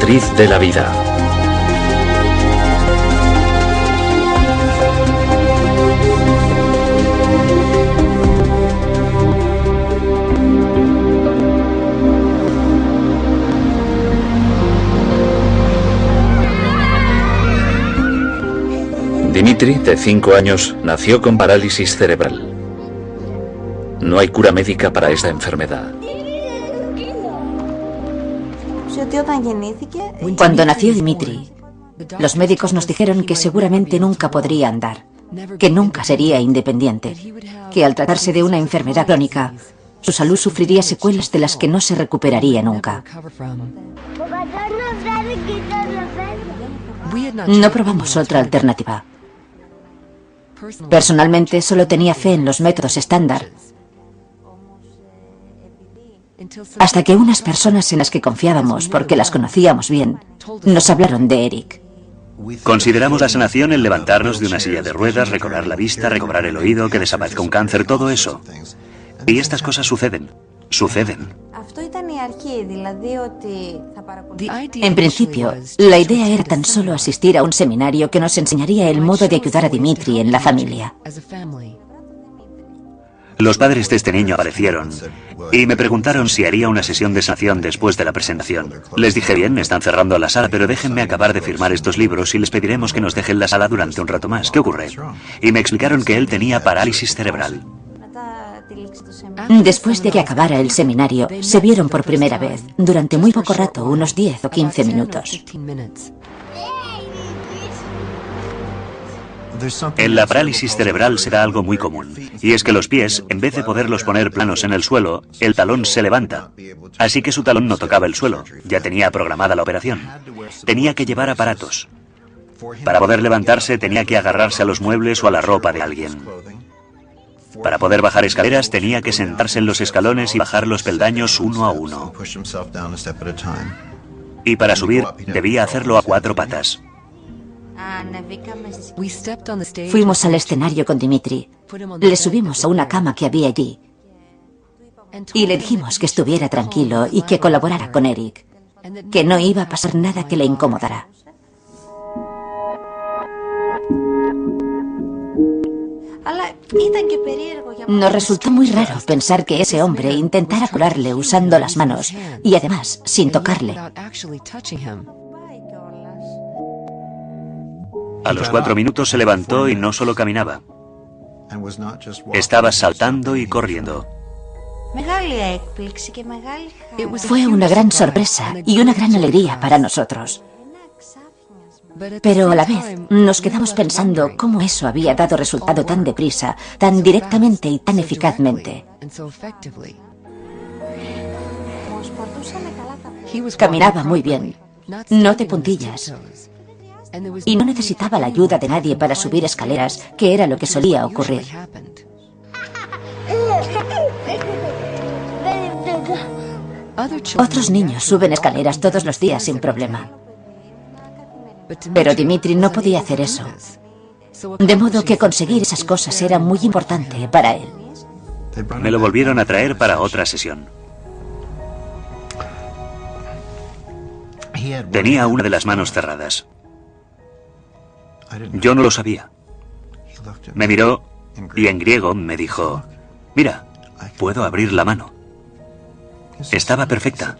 matriz de la vida. Dimitri, de 5 años, nació con parálisis cerebral. No hay cura médica para esta enfermedad. Cuando nació Dimitri, los médicos nos dijeron que seguramente nunca podría andar, que nunca sería independiente, que al tratarse de una enfermedad crónica, su salud sufriría secuelas de las que no se recuperaría nunca. No probamos otra alternativa. Personalmente solo tenía fe en los métodos estándar, hasta que unas personas en las que confiábamos, porque las conocíamos bien, nos hablaron de Eric. Consideramos la sanación el levantarnos de una silla de ruedas, recobrar la vista, recobrar el oído, que desaparezca un cáncer, todo eso. Y estas cosas suceden. En principio, la idea era tan solo asistir a un seminario que nos enseñaría el modo de ayudar a Dimitri en la familia. Los padres de este niño aparecieron y me preguntaron si haría una sesión de sanación después de la presentación. Les dije, bien, me están cerrando la sala, pero déjenme acabar de firmar estos libros y les pediremos que nos dejen la sala durante un rato más. ¿Qué ocurre? Y me explicaron que él tenía parálisis cerebral. Después de que acabara el seminario, se vieron por primera vez, durante muy poco rato, unos 10 o 15 minutos. En la parálisis cerebral se da algo muy común, y es que los pies, en vez de poderlos poner planos en el suelo, el talón se levanta. Así que su talón no tocaba el suelo, ya tenía programada la operación. Tenía que llevar aparatos. Para poder levantarse tenía que agarrarse a los muebles o a la ropa de alguien. Para poder bajar escaleras tenía que sentarse en los escalones y bajar los peldaños uno a uno. Y para subir debía hacerlo a 4 patas. Fuimos al escenario con Dimitri. Le subimos a una cama que había allí. Y le dijimos que estuviera tranquilo y que colaborara con Eric. Que no iba a pasar nada que le incomodara. Nos resultó muy raro pensar que ese hombre intentara curarle usando las manos y además sin tocarle. A los 4 minutos se levantó y no solo caminaba. Estaba saltando y corriendo. Fue una gran sorpresa y una gran alegría para nosotros. Pero a la vez nos quedamos pensando cómo eso había dado resultado tan deprisa, tan directamente y tan eficazmente. Caminaba muy bien, no de puntillas. Y no necesitaba la ayuda de nadie para subir escaleras, que era lo que solía ocurrir. Otros niños suben escaleras todos los días sin problema. Pero Dimitri no podía hacer eso. De modo que conseguir esas cosas era muy importante para él. Me lo volvieron a traer para otra sesión. Tenía una de las manos cerradas. Yo no lo sabía. Me miró y en griego me dijo, mira, puedo abrir la mano. Estaba perfecta.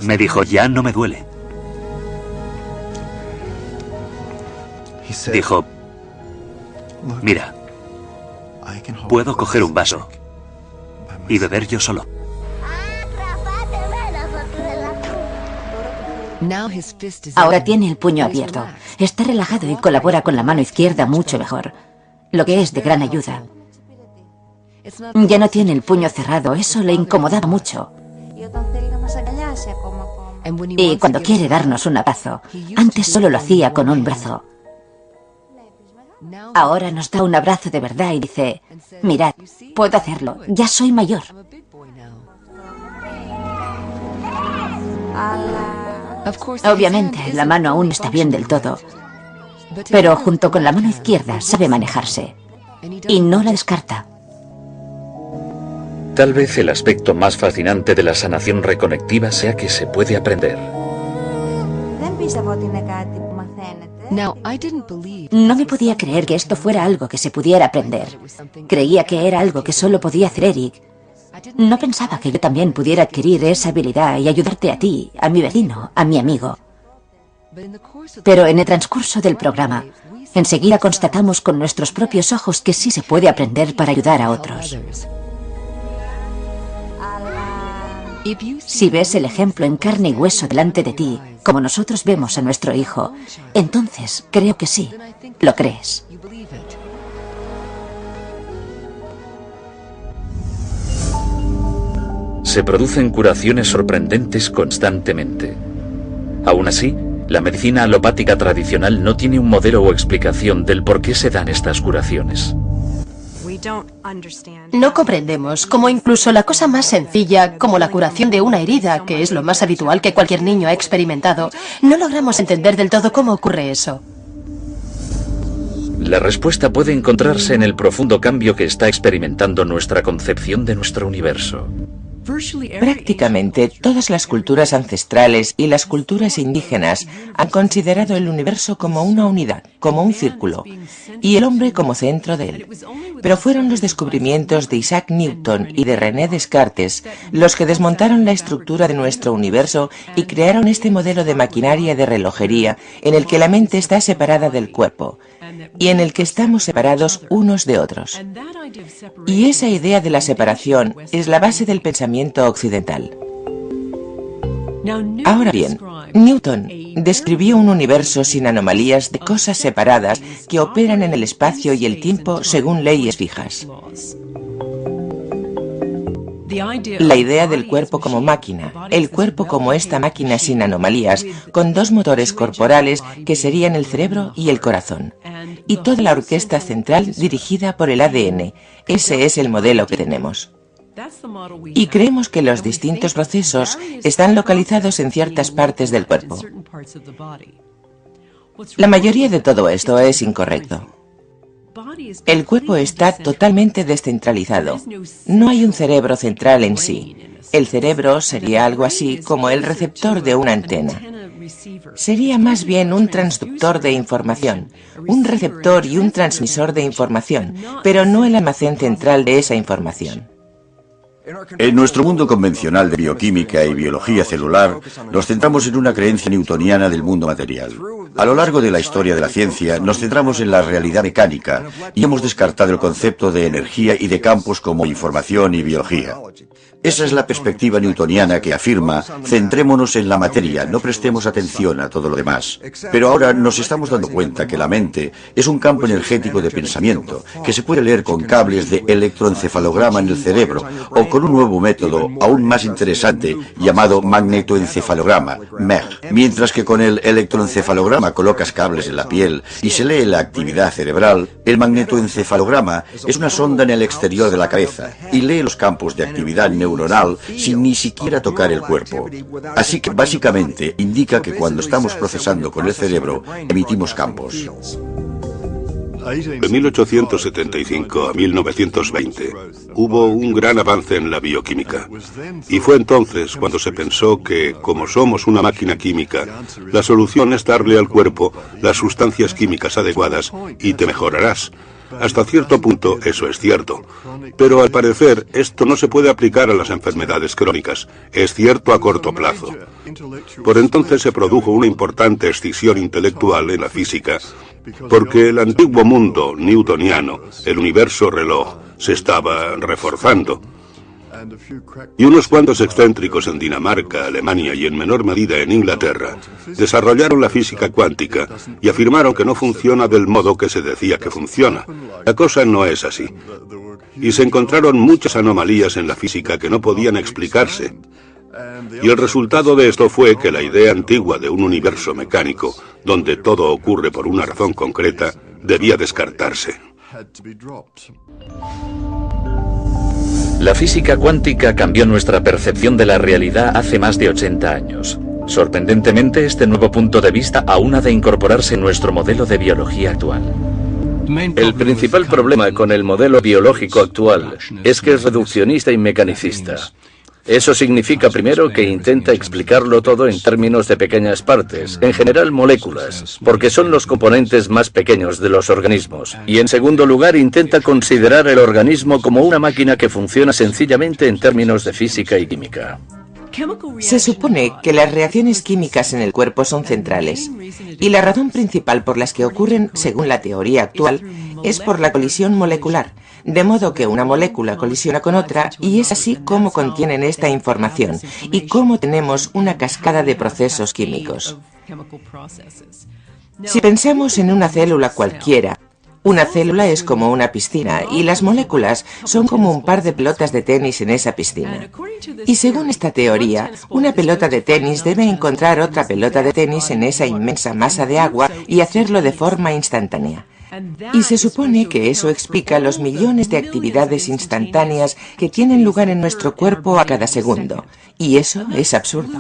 Me dijo, ya no me duele. Dijo, mira, puedo coger un vaso y beber yo solo. Ahora tiene el puño abierto. Está relajado y colabora con la mano izquierda mucho mejor, lo que es de gran ayuda. Ya no tiene el puño cerrado, eso le incomodaba mucho. Y cuando quiere darnos un abrazo, antes solo lo hacía con un brazo. Ahora nos da un abrazo de verdad y dice, mirad, puedo hacerlo, ya soy mayor. Obviamente, la mano aún no está bien del todo, pero junto con la mano izquierda sabe manejarse y no la descarta. Tal vez el aspecto más fascinante de la sanación reconectiva sea que se puede aprender. No me podía creer que esto fuera algo que se pudiera aprender. Creía que era algo que solo podía hacer Eric. No pensaba que yo también pudiera adquirir esa habilidad y ayudarte a ti, a mi vecino, a mi amigo. Pero en el transcurso del programa, enseguida constatamos con nuestros propios ojos que sí se puede aprender para ayudar a otros. Si ves el ejemplo en carne y hueso delante de ti, como nosotros vemos a nuestro hijo, entonces creo que sí, lo crees. Se producen curaciones sorprendentes constantemente. Aún así, la medicina alopática tradicional no tiene un modelo o explicación del por qué se dan estas curaciones. No comprendemos cómo incluso la cosa más sencilla, como la curación de una herida, que es lo más habitual que cualquier niño ha experimentado, no logramos entender del todo cómo ocurre eso. La respuesta puede encontrarse en el profundo cambio que está experimentando nuestra concepción de nuestro universo. Prácticamente todas las culturas ancestrales y las culturas indígenas han considerado el universo como una unidad, como un círculo, y el hombre como centro de él. Pero fueron los descubrimientos de Isaac Newton y de René Descartes los que desmontaron la estructura de nuestro universo y crearon este modelo de maquinaria de relojería en el que la mente está separada del cuerpo y en el que estamos separados unos de otros. Y esa idea de la separación es la base del pensamiento occidental. Ahora bien, Newton describió un universo sin anomalías de cosas separadas que operan en el espacio y el tiempo según leyes fijas. La idea del cuerpo como máquina, el cuerpo como esta máquina sin anomalías, con dos motores corporales que serían el cerebro y el corazón. Y toda la orquesta central dirigida por el ADN. Ese es el modelo que tenemos. Y creemos que los distintos procesos están localizados en ciertas partes del cuerpo. La mayoría de todo esto es incorrecto. El cuerpo está totalmente descentralizado. No hay un cerebro central en sí. El cerebro sería algo así como el receptor de una antena. Sería más bien un transductor de información, un receptor y un transmisor de información, pero no el almacén central de esa información. En nuestro mundo convencional de bioquímica y biología celular, nos centramos en una creencia newtoniana del mundo material. A lo largo de la historia de la ciencia, nos centramos en la realidad mecánica y hemos descartado el concepto de energía y de campos como información y biología. Esa es la perspectiva newtoniana que afirma, centrémonos en la materia, no prestemos atención a todo lo demás. Pero ahora nos estamos dando cuenta que la mente es un campo energético de pensamiento, que se puede leer con cables de electroencefalograma en el cerebro, o con un nuevo método aún más interesante llamado magnetoencefalograma, MEG. Mientras que con el electroencefalograma colocas cables en la piel y se lee la actividad cerebral, el magnetoencefalograma es una sonda en el exterior de la cabeza y lee los campos de actividad neuronal sin ni siquiera tocar el cuerpo. Así que básicamente indica que cuando estamos procesando con el cerebro, emitimos campos. De 1875 a 1920 hubo un gran avance en la bioquímica. Y fue entonces cuando se pensó que, como somos una máquina química, la solución es darle al cuerpo las sustancias químicas adecuadas y te mejorarás. Hasta cierto punto eso es cierto, pero al parecer esto no se puede aplicar a las enfermedades crónicas, es cierto a corto plazo. Por entonces se produjo una importante escisión intelectual en la física, porque el antiguo mundo newtoniano, el universo reloj, se estaba reforzando. Y unos cuantos excéntricos en Dinamarca, Alemania y en menor medida en Inglaterra desarrollaron la física cuántica y afirmaron que no funciona del modo que se decía que funciona. La cosa no es así. Y se encontraron muchas anomalías en la física que no podían explicarse. Y el resultado de esto fue que la idea antigua de un universo mecánico, donde todo ocurre por una razón concreta, debía descartarse. La física cuántica cambió nuestra percepción de la realidad hace más de 80 años. Sorprendentemente, este nuevo punto de vista aún ha de incorporarse en nuestro modelo de biología actual. El principal problema con el modelo biológico actual es que es reduccionista y mecanicista. Eso significa, primero, que intenta explicarlo todo en términos de pequeñas partes, en general moléculas, porque son los componentes más pequeños de los organismos. Y en segundo lugar, intenta considerar el organismo como una máquina que funciona sencillamente en términos de física y química. Se supone que las reacciones químicas en el cuerpo son centrales, y la razón principal por las que ocurren, según la teoría actual, es por la colisión molecular, de modo que una molécula colisiona con otra y es así como contienen esta información y cómo tenemos una cascada de procesos químicos. Si pensamos en una célula cualquiera, una célula es como una piscina y las moléculas son como un par de pelotas de tenis en esa piscina. Y según esta teoría, una pelota de tenis debe encontrar otra pelota de tenis en esa inmensa masa de agua y hacerlo de forma instantánea. Y se supone que eso explica los millones de actividades instantáneas que tienen lugar en nuestro cuerpo a cada segundo. Y eso es absurdo.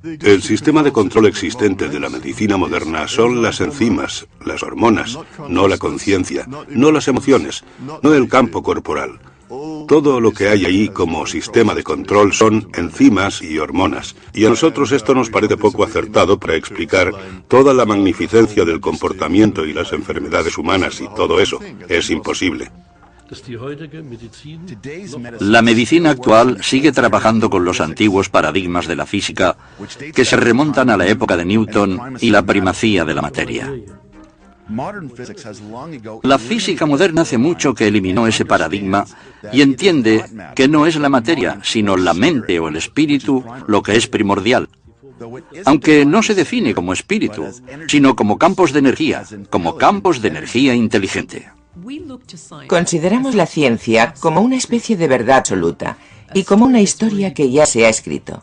El sistema de control existente de la medicina moderna son las enzimas, las hormonas, no la conciencia, no las emociones, no el campo corporal. Todo lo que hay ahí como sistema de control son enzimas y hormonas. Y a nosotros esto nos parece poco acertado para explicar toda la magnificencia del comportamiento y las enfermedades humanas y todo eso. Es imposible. La medicina actual sigue trabajando con los antiguos paradigmas de la física que se remontan a la época de Newton y la primacía de la materia. La física moderna hace mucho que eliminó ese paradigma y entiende que no es la materia, sino la mente o el espíritu lo que es primordial. Aunque no se define como espíritu, sino como campos de energía inteligente. Consideramos la ciencia como una especie de verdad absoluta y como una historia que ya se ha escrito.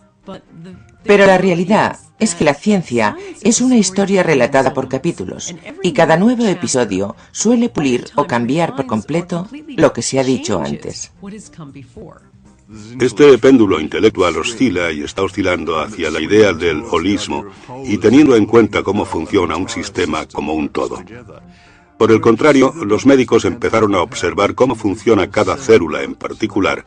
Pero la realidad es que la ciencia es una historia relatada por capítulos y cada nuevo episodio suele pulir o cambiar por completo lo que se ha dicho antes. Este péndulo intelectual oscila y está oscilando hacia la idea del holismo y teniendo en cuenta cómo funciona un sistema como un todo. Por el contrario, los médicos empezaron a observar cómo funciona cada célula en particular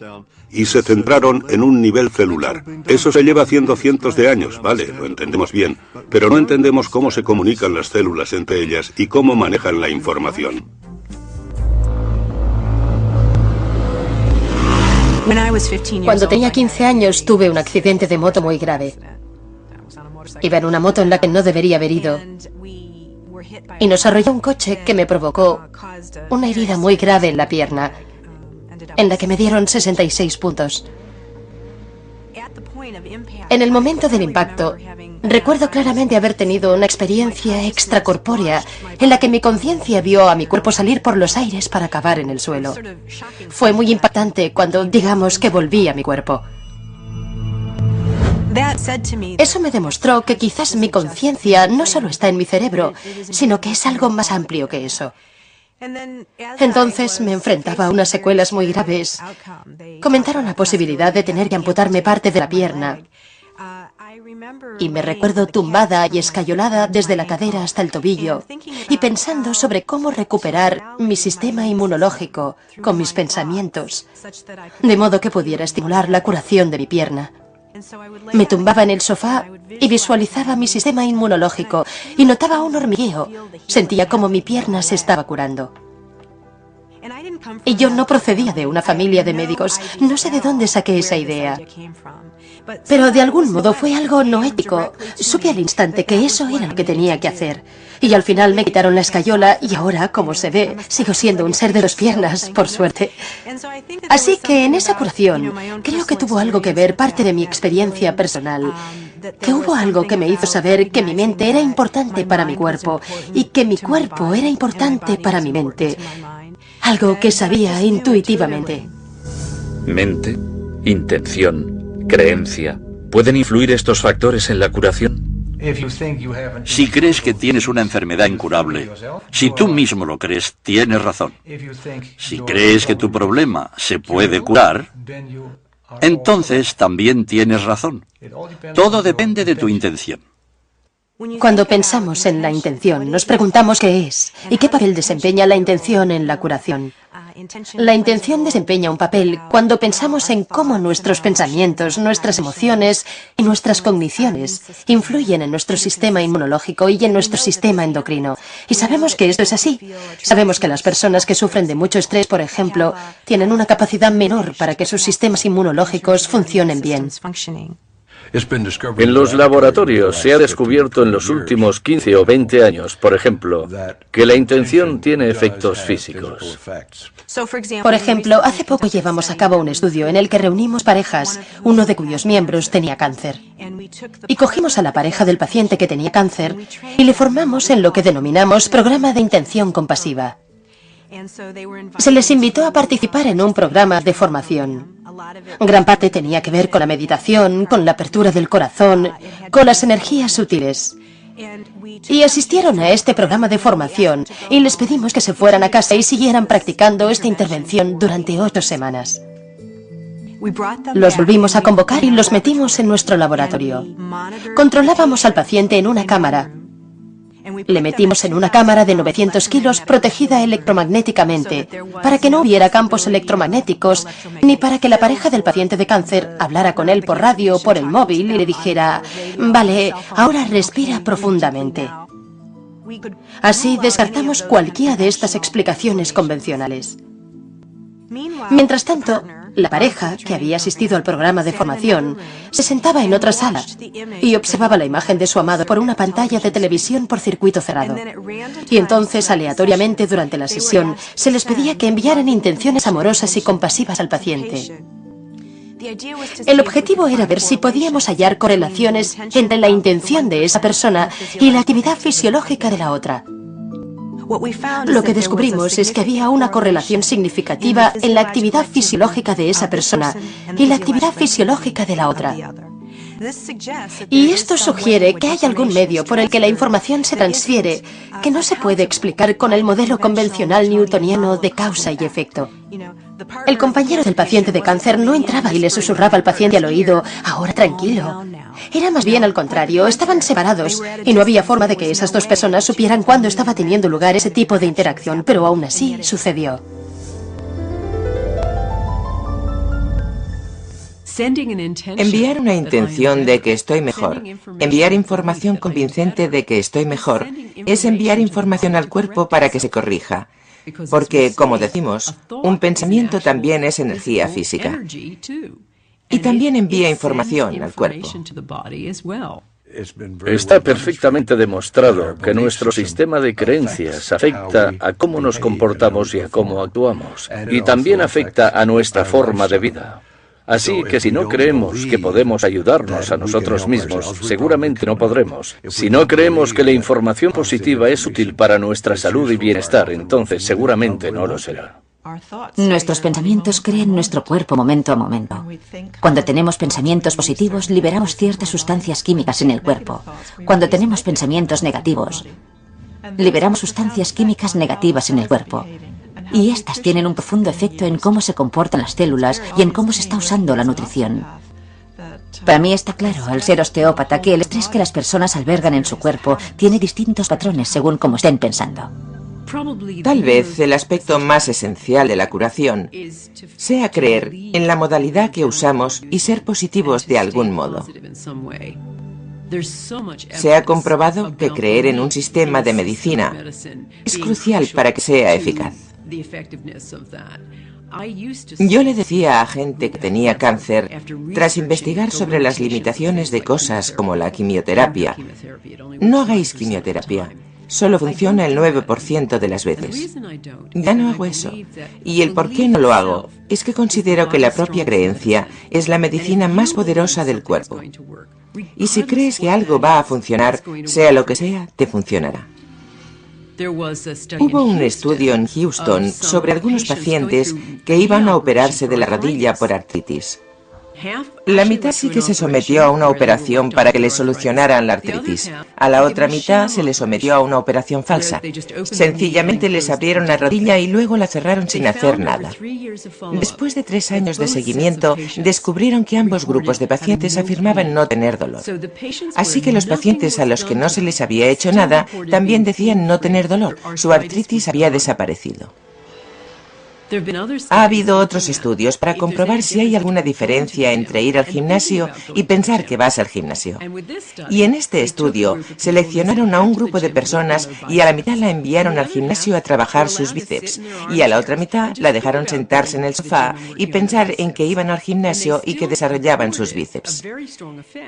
y se centraron en un nivel celular. Eso se lleva haciendo cientos de años, vale, lo entendemos bien, pero no entendemos cómo se comunican las células entre ellas y cómo manejan la información. Cuando tenía 15 años tuve un accidente de moto muy grave. Iba en una moto en la que no debería haber ido. Y nos arrolló un coche que me provocó una herida muy grave en la pierna, en la que me dieron 66 puntos. En el momento del impacto, recuerdo claramente haber tenido una experiencia extracorpórea en la que mi conciencia vio a mi cuerpo salir por los aires para acabar en el suelo. Fue muy impactante cuando, digamos, que volví a mi cuerpo. Eso me demostró que quizás mi conciencia no solo está en mi cerebro, sino que es algo más amplio que eso. Entonces me enfrentaba a unas secuelas muy graves. Comentaron la posibilidad de tener que amputarme parte de la pierna. Y me recuerdo tumbada y escayolada desde la cadera hasta el tobillo y pensando sobre cómo recuperar mi sistema inmunológico con mis pensamientos, de modo que pudiera estimular la curación de mi pierna. Me tumbaba en el sofá y visualizaba mi sistema inmunológico y notaba un hormigueo. Sentía como mi pierna se estaba curando. Y yo no procedía de una familia de médicos. No sé de dónde saqué esa idea. Pero de algún modo fue algo no ético. Supe al instante que eso era lo que tenía que hacer. Y al final me quitaron la escayola y ahora, como se ve, sigo siendo un ser de dos piernas, por suerte. Así que en esa curación creo que tuvo algo que ver parte de mi experiencia personal. Que hubo algo que me hizo saber que mi mente era importante para mi cuerpo y que mi cuerpo era importante para mi mente. Algo que sabía intuitivamente. Mente, intención, creencia. ¿Pueden influir estos factores en la curación? Si crees que tienes una enfermedad incurable, si tú mismo lo crees, tienes razón. Si crees que tu problema se puede curar, entonces también tienes razón. Todo depende de tu intención. Cuando pensamos en la intención, nos preguntamos qué es y qué papel desempeña la intención en la curación. La intención desempeña un papel cuando pensamos en cómo nuestros pensamientos, nuestras emociones y nuestras cogniciones influyen en nuestro sistema inmunológico y en nuestro sistema endocrino. Y sabemos que esto es así. Sabemos que las personas que sufren de mucho estrés, por ejemplo, tienen una capacidad menor para que sus sistemas inmunológicos funcionen bien. En los laboratorios se ha descubierto en los últimos 15 o 20 años, por ejemplo, que la intención tiene efectos físicos. Por ejemplo, hace poco llevamos a cabo un estudio en el que reunimos parejas, uno de cuyos miembros tenía cáncer. Y cogimos a la pareja del paciente que tenía cáncer y le formamos en lo que denominamos programa de intención compasiva. Se les invitó a participar en un programa de formación. Gran parte tenía que ver con la meditación, con la apertura del corazón, con las energías sutiles. Y asistieron a este programa de formación y les pedimos que se fueran a casa y siguieran practicando esta intervención durante 8 semanas. Los volvimos a convocar y los metimos en nuestro laboratorio. Controlábamos al paciente en una cámara. Le metimos en una cámara de 900 kilos protegida electromagnéticamente para que no hubiera campos electromagnéticos ni para que la pareja del paciente de cáncer hablara con él por radio o por el móvil y le dijera: vale, ahora respira profundamente. Así descartamos cualquiera de estas explicaciones convencionales. Mientras tanto, la pareja, que había asistido al programa de formación, se sentaba en otra sala y observaba la imagen de su amado por una pantalla de televisión por circuito cerrado. Y entonces, aleatoriamente, durante la sesión, se les pedía que enviaran intenciones amorosas y compasivas al paciente. El objetivo era ver si podíamos hallar correlaciones entre la intención de esa persona y la actividad fisiológica de la otra. Lo que descubrimos es que había una correlación significativa en la actividad fisiológica de esa persona y la actividad fisiológica de la otra. Y esto sugiere que hay algún medio por el que la información se transfiere que no se puede explicar con el modelo convencional newtoniano de causa y efecto. El compañero del paciente de cáncer no entraba y le susurraba al paciente al oído: ahora tranquilo. Era más bien al contrario, estaban separados y no había forma de que esas dos personas supieran cuándo estaba teniendo lugar ese tipo de interacción, pero aún así sucedió. Enviar una intención de que estoy mejor, enviar información convincente de que estoy mejor, es enviar información al cuerpo para que se corrija. Porque, como decimos, un pensamiento también es energía física. Y también envía información al cuerpo. Está perfectamente demostrado que nuestro sistema de creencias afecta a cómo nos comportamos y a cómo actuamos. Y también afecta a nuestra forma de vida. Así que si no creemos que podemos ayudarnos a nosotros mismos, seguramente no podremos. Si no creemos que la información positiva es útil para nuestra salud y bienestar, entonces seguramente no lo será. Nuestros pensamientos crean nuestro cuerpo momento a momento. Cuando tenemos pensamientos positivos, liberamos ciertas sustancias químicas en el cuerpo. Cuando tenemos pensamientos negativos, liberamos sustancias químicas negativas en el cuerpo. Y estas tienen un profundo efecto en cómo se comportan las células y en cómo se está usando la nutrición. Para mí está claro, al ser osteópata, que el estrés que las personas albergan en su cuerpo tiene distintos patrones según cómo estén pensando. Tal vez el aspecto más esencial de la curación sea creer en la modalidad que usamos y ser positivos de algún modo. Se ha comprobado que creer en un sistema de medicina es crucial para que sea eficaz. Yo le decía a gente que tenía cáncer, tras investigar sobre las limitaciones de cosas como la quimioterapia: no hagáis quimioterapia. Solo funciona el 9% de las veces. Ya no hago eso. Y el por qué no lo hago es que considero que la propia creencia es la medicina más poderosa del cuerpo. Y si crees que algo va a funcionar, sea lo que sea, te funcionará. Hubo un estudio en Houston sobre algunos pacientes que iban a operarse de la rodilla por artritis. La mitad sí que se sometió a una operación para que le solucionaran la artritis. A la otra mitad se le sometió a una operación falsa. Sencillamente les abrieron la rodilla y luego la cerraron sin hacer nada. Después de 3 años de seguimiento, descubrieron que ambos grupos de pacientes afirmaban no tener dolor. Así que los pacientes a los que no se les había hecho nada también decían no tener dolor. Su artritis había desaparecido. Ha habido otros estudios para comprobar si hay alguna diferencia entre ir al gimnasio y pensar que vas al gimnasio. Y en este estudio seleccionaron a un grupo de personas y a la mitad la enviaron al gimnasio a trabajar sus bíceps y a la otra mitad la dejaron sentarse en el sofá y pensar en que iban al gimnasio y que desarrollaban sus bíceps.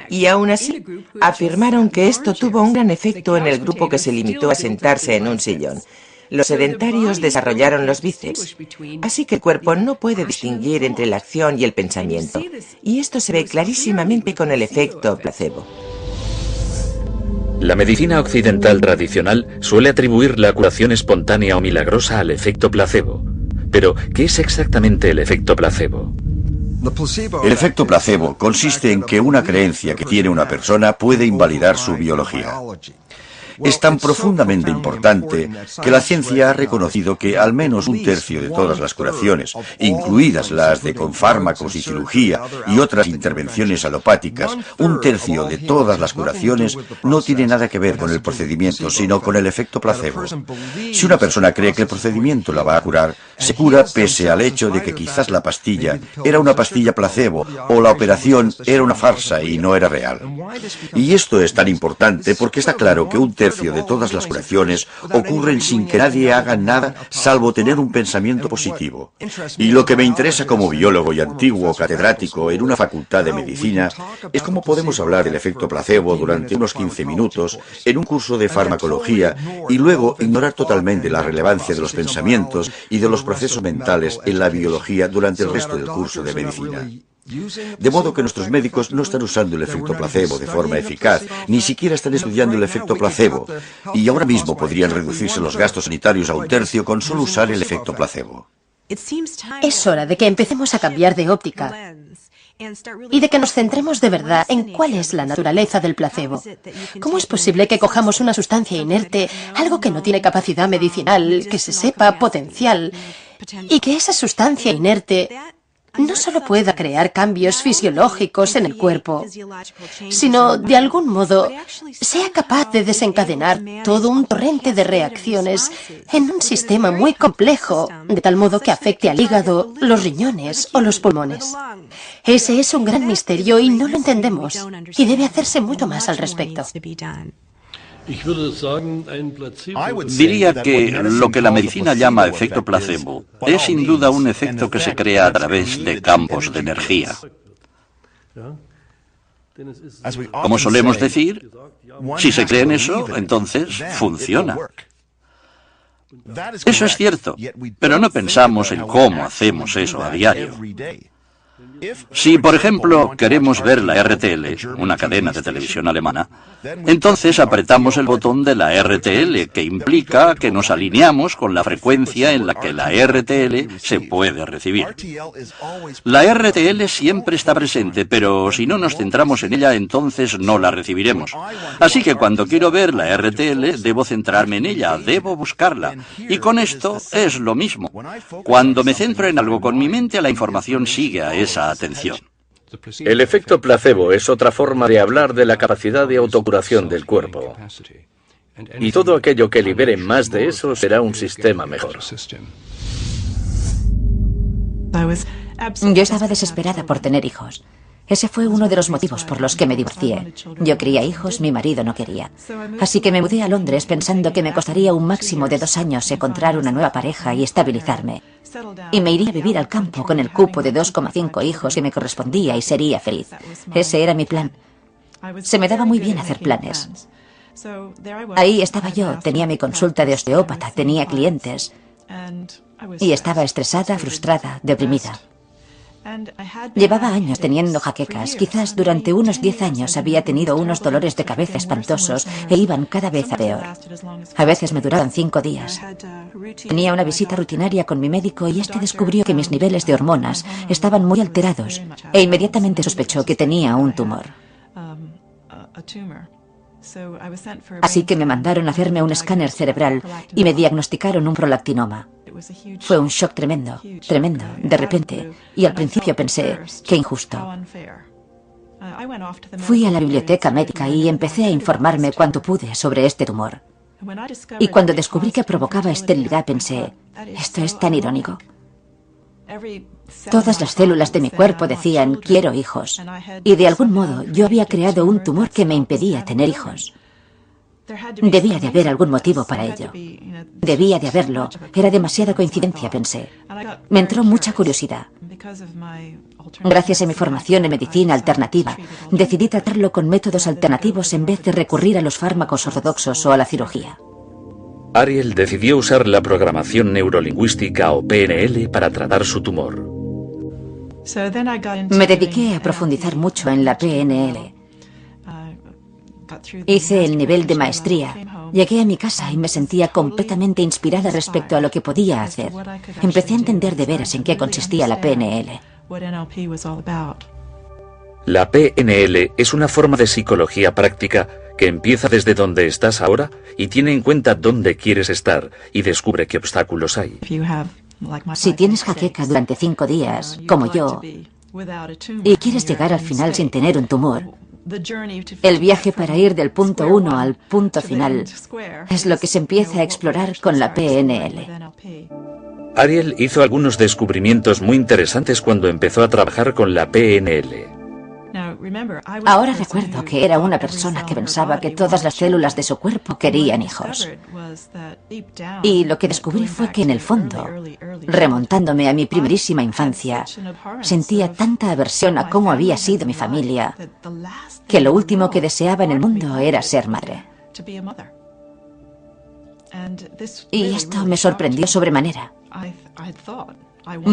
Y aún así, afirmaron que esto tuvo un gran efecto en el grupo que se limitó a sentarse en un sillón. Los sedentarios desarrollaron los bíceps, así que el cuerpo no puede distinguir entre la acción y el pensamiento, y esto se ve clarísimamente con el efecto placebo. La medicina occidental tradicional suele atribuir la curación espontánea o milagrosa al efecto placebo. Pero, ¿qué es exactamente el efecto placebo? El efecto placebo consiste en que una creencia que tiene una persona puede invalidar su biología. Es tan profundamente importante que la ciencia ha reconocido que al menos 1/3 de todas las curaciones, incluidas las de con fármacos y cirugía y otras intervenciones alopáticas, 1/3 de todas las curaciones no tiene nada que ver con el procedimiento, sino con el efecto placebo. Si una persona cree que el procedimiento la va a curar, se cura pese al hecho de que quizás la pastilla era una pastilla placebo o la operación era una farsa y no era real. Y esto es tan importante porque está claro que 1/3 de todas las curaciones ocurren sin que nadie haga nada salvo tener un pensamiento positivo. Y lo que me interesa como biólogo y antiguo catedrático en una facultad de medicina es cómo podemos hablar del efecto placebo durante unos 15 minutos en un curso de farmacología y luego ignorar totalmente la relevancia de los pensamientos y de los procesos mentales en la biología durante el resto del curso de medicina. De modo que nuestros médicos no están usando el efecto placebo de forma eficaz, ni siquiera están estudiando el efecto placebo, y ahora mismo podrían reducirse los gastos sanitarios a 1/3 con solo usar el efecto placebo. Es hora de que empecemos a cambiar de óptica y de que nos centremos de verdad en cuál es la naturaleza del placebo. ¿Cómo es posible que cojamos una sustancia inerte, algo que no tiene capacidad medicinal, que se sepa potencial, y que esa sustancia inerte no solo pueda crear cambios fisiológicos en el cuerpo, sino, de algún modo, sea capaz de desencadenar todo un torrente de reacciones en un sistema muy complejo, de tal modo que afecte al hígado, los riñones o los pulmones? Ese es un gran misterio y no lo entendemos, y debe hacerse mucho más al respecto. Diría que lo que la medicina llama efecto placebo es sin duda un efecto que se crea a través de campos de energía. Como solemos decir, si se cree en eso, entonces funciona. Eso es cierto, pero no pensamos en cómo hacemos eso a diario. Si, por ejemplo, queremos ver la RTL, una cadena de televisión alemana, entonces apretamos el botón de la RTL, que implica que nos alineamos con la frecuencia en la que la RTL se puede recibir. La RTL siempre está presente, pero si no nos centramos en ella, entonces no la recibiremos. Así que cuando quiero ver la RTL, debo centrarme en ella, debo buscarla. Y con esto es lo mismo. Cuando me centro en algo con mi mente, la información sigue a esa atención. El efecto placebo es otra forma de hablar de la capacidad de autocuración del cuerpo. Y todo aquello que libere más de eso será un sistema mejor. Yo estaba desesperada por tener hijos. Ese fue uno de los motivos por los que me divorcié. Yo quería hijos, mi marido no quería. Así que me mudé a Londres pensando que me costaría un máximo de 2 años encontrar una nueva pareja y estabilizarme. Y me iría a vivir al campo con el cupo de 2,5 hijos que me correspondía y sería feliz. Ese era mi plan. Se me daba muy bien hacer planes. Ahí estaba yo, tenía mi consulta de osteópata, tenía clientes. Y estaba estresada, frustrada, deprimida. Llevaba años teniendo jaquecas. Quizás durante unos 10 años había tenido unos dolores de cabeza espantosos e iban cada vez a peor. A veces me duraban 5 días. Tenía una visita rutinaria con mi médico y este descubrió que mis niveles de hormonas estaban muy alterados e inmediatamente sospechó que tenía un tumor. Así que me mandaron a hacerme un escáner cerebral y me diagnosticaron un prolactinoma. Fue un shock tremendo, tremendo, de repente, y al principio pensé, qué injusto. Fui a la biblioteca médica y empecé a informarme cuanto pude sobre este tumor. Y cuando descubrí que provocaba esterilidad pensé, esto es tan irónico. Todas las células de mi cuerpo decían, quiero hijos. Y de algún modo yo había creado un tumor que me impedía tener hijos. Debía de haber algún motivo para ello. Debía de haberlo. Era demasiada coincidencia, pensé. Me entró mucha curiosidad. Gracias a mi formación en medicina alternativa, decidí tratarlo con métodos alternativos en vez de recurrir a los fármacos ortodoxos o a la cirugía. Ariel decidió usar la programación neurolingüística o PNL para tratar su tumor. Me dediqué a profundizar mucho en la PNL. Hice el nivel de maestría. Llegué a mi casa y me sentía completamente inspirada respecto a lo que podía hacer. Empecé a entender de veras en qué consistía la PNL. La PNL es una forma de psicología práctica que empieza desde donde estás ahora y tiene en cuenta dónde quieres estar y descubre qué obstáculos hay. Si tienes jaqueca durante 5 días, como yo, y quieres llegar al final sin tener un tumor, el viaje para ir del punto 1 al punto final es lo que se empieza a explorar con la PNL. Ariel hizo algunos descubrimientos muy interesantes cuando empezó a trabajar con la PNL. Ahora recuerdo que era una persona que pensaba que todas las células de su cuerpo querían hijos. Y lo que descubrí fue que en el fondo, remontándome a mi primerísima infancia, sentía tanta aversión a cómo había sido mi familia, que lo último que deseaba en el mundo era ser madre. Y esto me sorprendió sobremanera.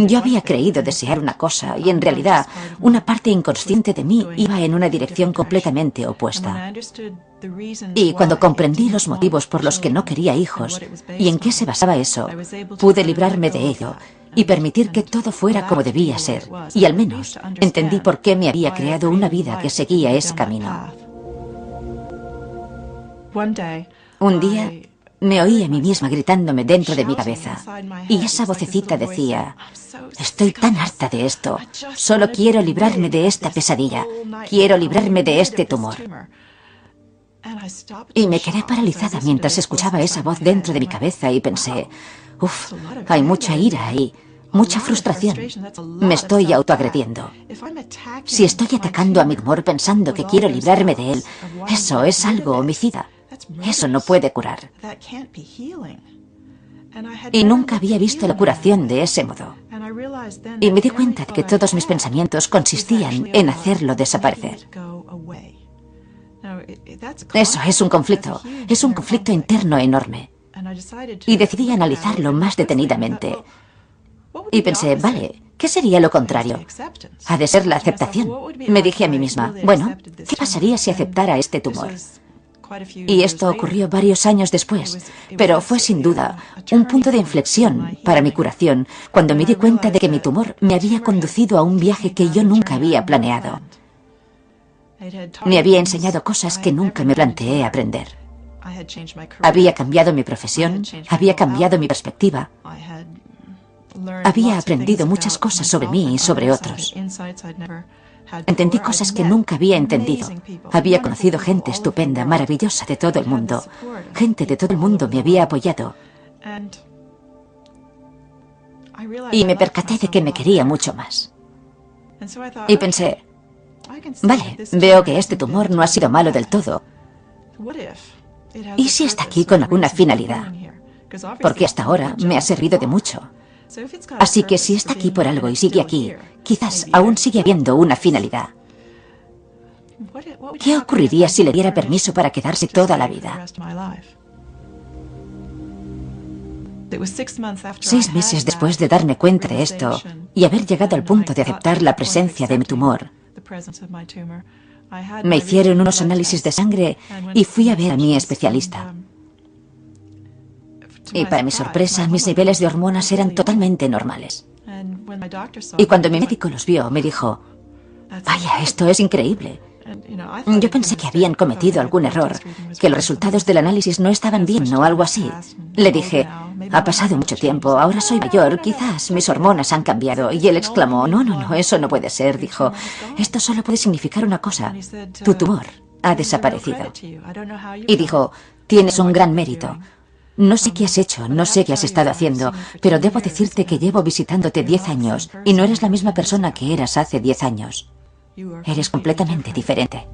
Yo había creído desear una cosa y en realidad una parte inconsciente de mí iba en una dirección completamente opuesta. Y cuando comprendí los motivos por los que no quería hijos y en qué se basaba eso, pude librarme de ello y permitir que todo fuera como debía ser. Y al menos entendí por qué me había creado una vida que seguía ese camino. Un día me oí a mí misma gritándome dentro de mi cabeza, y esa vocecita decía, estoy tan harta de esto, solo quiero librarme de esta pesadilla, quiero librarme de este tumor. Y me quedé paralizada mientras escuchaba esa voz dentro de mi cabeza y pensé, hay mucha ira ahí, mucha frustración, me estoy autoagrediendo. Si estoy atacando a mi tumor pensando que quiero librarme de él, eso es algo homicida. Eso no puede curar. Y nunca había visto la curación de ese modo. Y me di cuenta de que todos mis pensamientos consistían en hacerlo desaparecer. Eso es un conflicto interno enorme. Y decidí analizarlo más detenidamente. Y pensé, vale, ¿qué sería lo contrario? Ha de ser la aceptación. Me dije a mí misma, bueno, ¿qué pasaría si aceptara este tumor? Y esto ocurrió varios años después, pero fue sin duda un punto de inflexión para mi curación cuando me di cuenta de que mi tumor me había conducido a un viaje que yo nunca había planeado. Me había enseñado cosas que nunca me planteé aprender. Había cambiado mi profesión, había cambiado mi perspectiva, había aprendido muchas cosas sobre mí y sobre otros. Entendí cosas que nunca había entendido. Había conocido gente estupenda, maravillosa de todo el mundo. Gente de todo el mundo me había apoyado. Y me percaté de que me quería mucho más. Y pensé, vale, veo que este tumor no ha sido malo del todo. ¿Y si está aquí con alguna finalidad? Porque hasta ahora me ha servido de mucho. Así que si está aquí por algo y sigue aquí, quizás aún sigue habiendo una finalidad. ¿Qué ocurriría si le diera permiso para quedarse toda la vida? 6 meses después de darme cuenta de esto y haber llegado al punto de aceptar la presencia de mi tumor, me hicieron unos análisis de sangre y fui a ver a mi especialista. Y para mi sorpresa, mis niveles de hormonas eran totalmente normales. Y cuando mi médico los vio, me dijo: vaya, esto es increíble. Yo pensé que habían cometido algún error, que los resultados del análisis no estaban bien o algo así. Le dije: ha pasado mucho tiempo, ahora soy mayor, quizás mis hormonas han cambiado. Y él exclamó: no, eso no puede ser. Dijo: esto solo puede significar una cosa, tu tumor ha desaparecido. Y dijo: tienes un gran mérito. No sé qué has hecho, no sé qué has estado haciendo, pero debo decirte que llevo visitándote 10 años y no eres la misma persona que eras hace 10 años. Eres completamente diferente.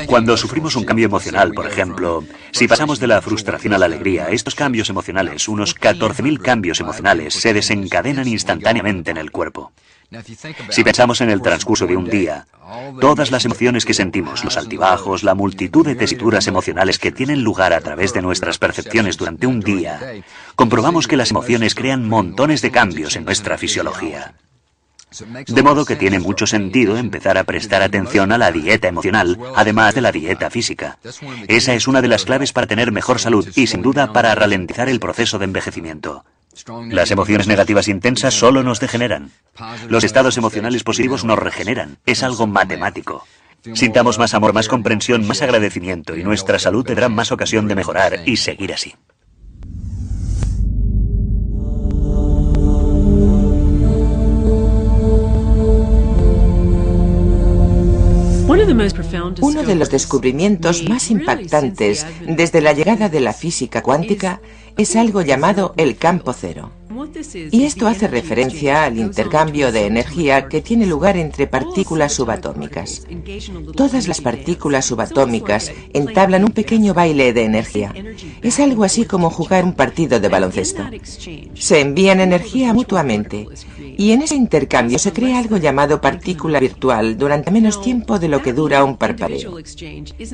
Cuando sufrimos un cambio emocional, por ejemplo, si pasamos de la frustración a la alegría, estos cambios emocionales, unos 14.000 cambios emocionales, se desencadenan instantáneamente en el cuerpo. Si pensamos en el transcurso de un día, todas las emociones que sentimos, los altibajos, la multitud de tesituras emocionales que tienen lugar a través de nuestras percepciones durante un día, comprobamos que las emociones crean montones de cambios en nuestra fisiología. De modo que tiene mucho sentido empezar a prestar atención a la dieta emocional, además de la dieta física. Esa es una de las claves para tener mejor salud y, sin duda, para ralentizar el proceso de envejecimiento. Las emociones negativas intensas solo nos degeneran. Los estados emocionales positivos nos regeneran. Es algo matemático. Sintamos más amor, más comprensión, más agradecimiento y nuestra salud tendrá más ocasión de mejorar y seguir así. Uno de los descubrimientos más impactantes desde la llegada de la física cuántica es algo llamado el campo cero. Y esto hace referencia al intercambio de energía que tiene lugar entre partículas subatómicas. Todas las partículas subatómicas entablan un pequeño baile de energía. Es algo así como jugar un partido de baloncesto. Se envían energía mutuamente y en ese intercambio se crea algo llamado partícula virtual durante menos tiempo de lo que dura un parpadeo.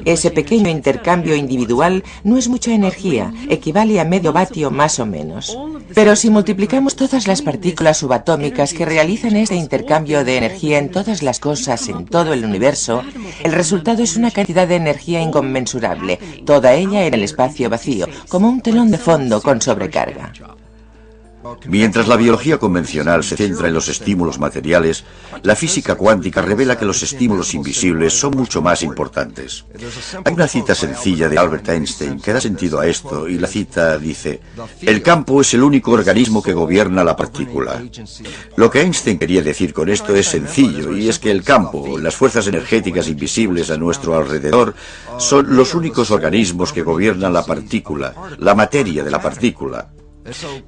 Ese pequeño intercambio individual no es mucha energía, equivale a medio vatio más o menos. Pero si multiplicamos todas las partículas subatómicas que realizan este intercambio de energía en todas las cosas, en todo el universo, el resultado es una cantidad de energía inconmensurable, toda ella en el espacio vacío, como un telón de fondo con sobrecarga. Mientras la biología convencional se centra en los estímulos materiales, la física cuántica revela que los estímulos invisibles son mucho más importantes. Hay una cita sencilla de Albert Einstein que da sentido a esto, y la cita dice: el campo es el único organismo que gobierna la partícula. Lo que Einstein quería decir con esto es sencillo, y es que el campo, las fuerzas energéticas invisibles a nuestro alrededor, son los únicos organismos que gobiernan la partícula, la materia de la partícula.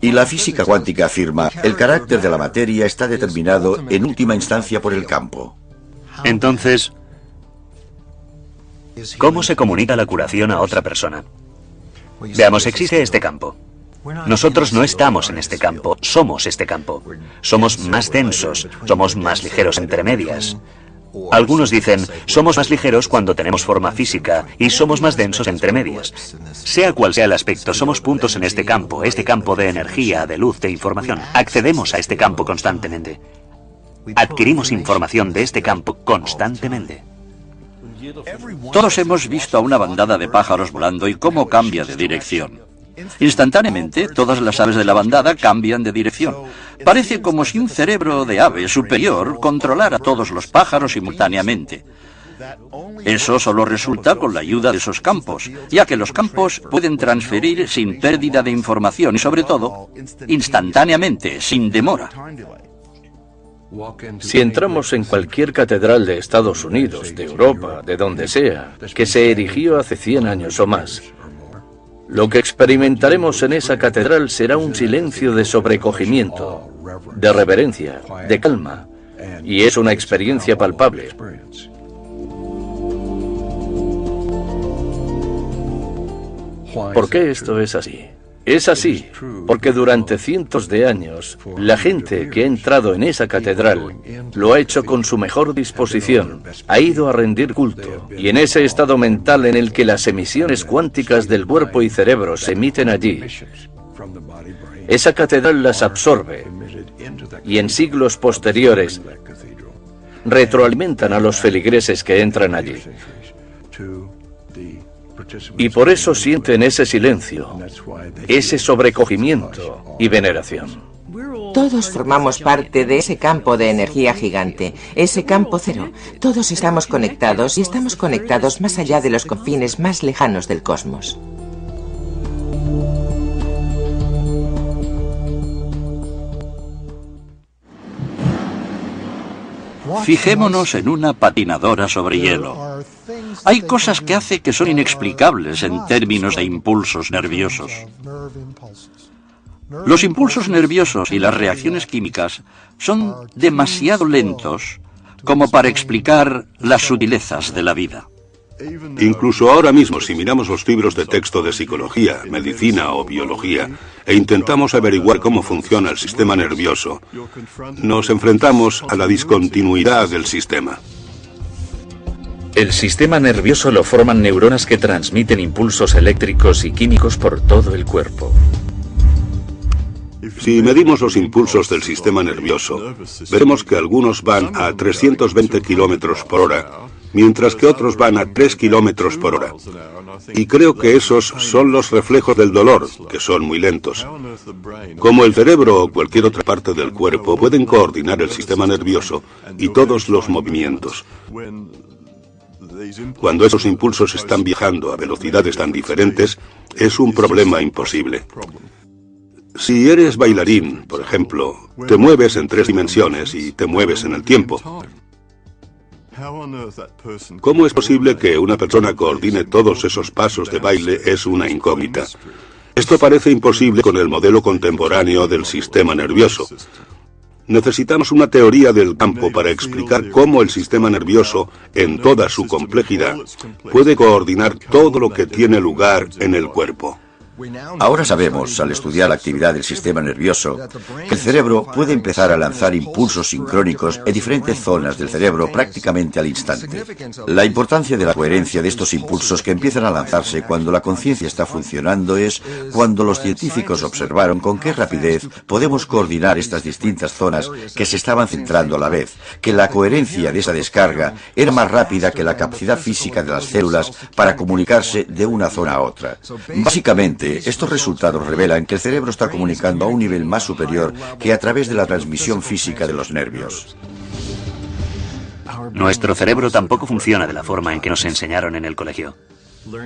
Y la física cuántica afirma: el carácter de la materia está determinado en última instancia por el campo. Entonces, ¿cómo se comunica la curación a otra persona? Veamos, existe este campo. Nosotros no estamos en este campo, somos este campo. Somos más densos, somos más ligeros entre medias. Algunos dicen, somos más ligeros cuando tenemos forma física y somos más densos entre medias. Sea cual sea el aspecto, somos puntos en este campo de energía, de luz, de información. Accedemos a este campo constantemente. Adquirimos información de este campo constantemente. Todos hemos visto a una bandada de pájaros volando y cómo cambia de dirección. Instantáneamente, todas las aves de la bandada cambian de dirección. Parece como si un cerebro de ave superior controlara a todos los pájaros simultáneamente. Eso solo resulta con la ayuda de esos campos, ya que los campos pueden transferir sin pérdida de información y, sobre todo, instantáneamente, sin demora. Si entramos en cualquier catedral de Estados Unidos, de Europa, de donde sea, que se erigió hace 100 años o más, lo que experimentaremos en esa catedral será un silencio de sobrecogimiento, de reverencia, de calma, y es una experiencia palpable. ¿Por qué esto es así? Es así, porque durante cientos de años, la gente que ha entrado en esa catedral lo ha hecho con su mejor disposición, ha ido a rendir culto, y en ese estado mental en el que las emisiones cuánticas del cuerpo y cerebro se emiten allí, esa catedral las absorbe, y en siglos posteriores retroalimentan a los feligreses que entran allí. Y por eso sienten ese silencio, ese sobrecogimiento y veneración. Todos formamos parte de ese campo de energía gigante, ese campo cero. Todos estamos conectados y estamos conectados más allá de los confines más lejanos del cosmos. Fijémonos en una patinadora sobre hielo. Hay cosas que hace que son inexplicables en términos de impulsos nerviosos. Los impulsos nerviosos y las reacciones químicas son demasiado lentos como para explicar las sutilezas de la vida. Incluso ahora mismo, si miramos los libros de texto de psicología, medicina o biología, e intentamos averiguar cómo funciona el sistema nervioso, nos enfrentamos a la discontinuidad del sistema. El sistema nervioso lo forman neuronas que transmiten impulsos eléctricos y químicos por todo el cuerpo. Si medimos los impulsos del sistema nervioso, veremos que algunos van a 320 kilómetros por hora, mientras que otros van a 3 kilómetros por hora. Y creo que esos son los reflejos del dolor, que son muy lentos. Como el cerebro o cualquier otra parte del cuerpo pueden coordinar el sistema nervioso y todos los movimientos. Cuando esos impulsos están viajando a velocidades tan diferentes, es un problema imposible. Si eres bailarín, por ejemplo, te mueves en 3 dimensiones y te mueves en el tiempo. ¿Cómo es posible que una persona coordine todos esos pasos de baile? Es una incógnita. Esto parece imposible con el modelo contemporáneo del sistema nervioso. Necesitamos una teoría del campo para explicar cómo el sistema nervioso, en toda su complejidad, puede coordinar todo lo que tiene lugar en el cuerpo. Ahora sabemos, al estudiar la actividad del sistema nervioso, que el cerebro puede empezar a lanzar impulsos sincrónicos en diferentes zonas del cerebro prácticamente al instante. La importancia de la coherencia de estos impulsos que empiezan a lanzarse cuando la conciencia está funcionando es cuando los científicos observaron con qué rapidez podemos coordinar estas distintas zonas que se estaban centrando a la vez, que la coherencia de esa descarga era más rápida que la capacidad física de las células para comunicarse de una zona a otra. Básicamente, estos resultados revelan que el cerebro está comunicando a un nivel más superior que a través de la transmisión física de los nervios. Nuestro cerebro tampoco funciona de la forma en que nos enseñaron en el colegio.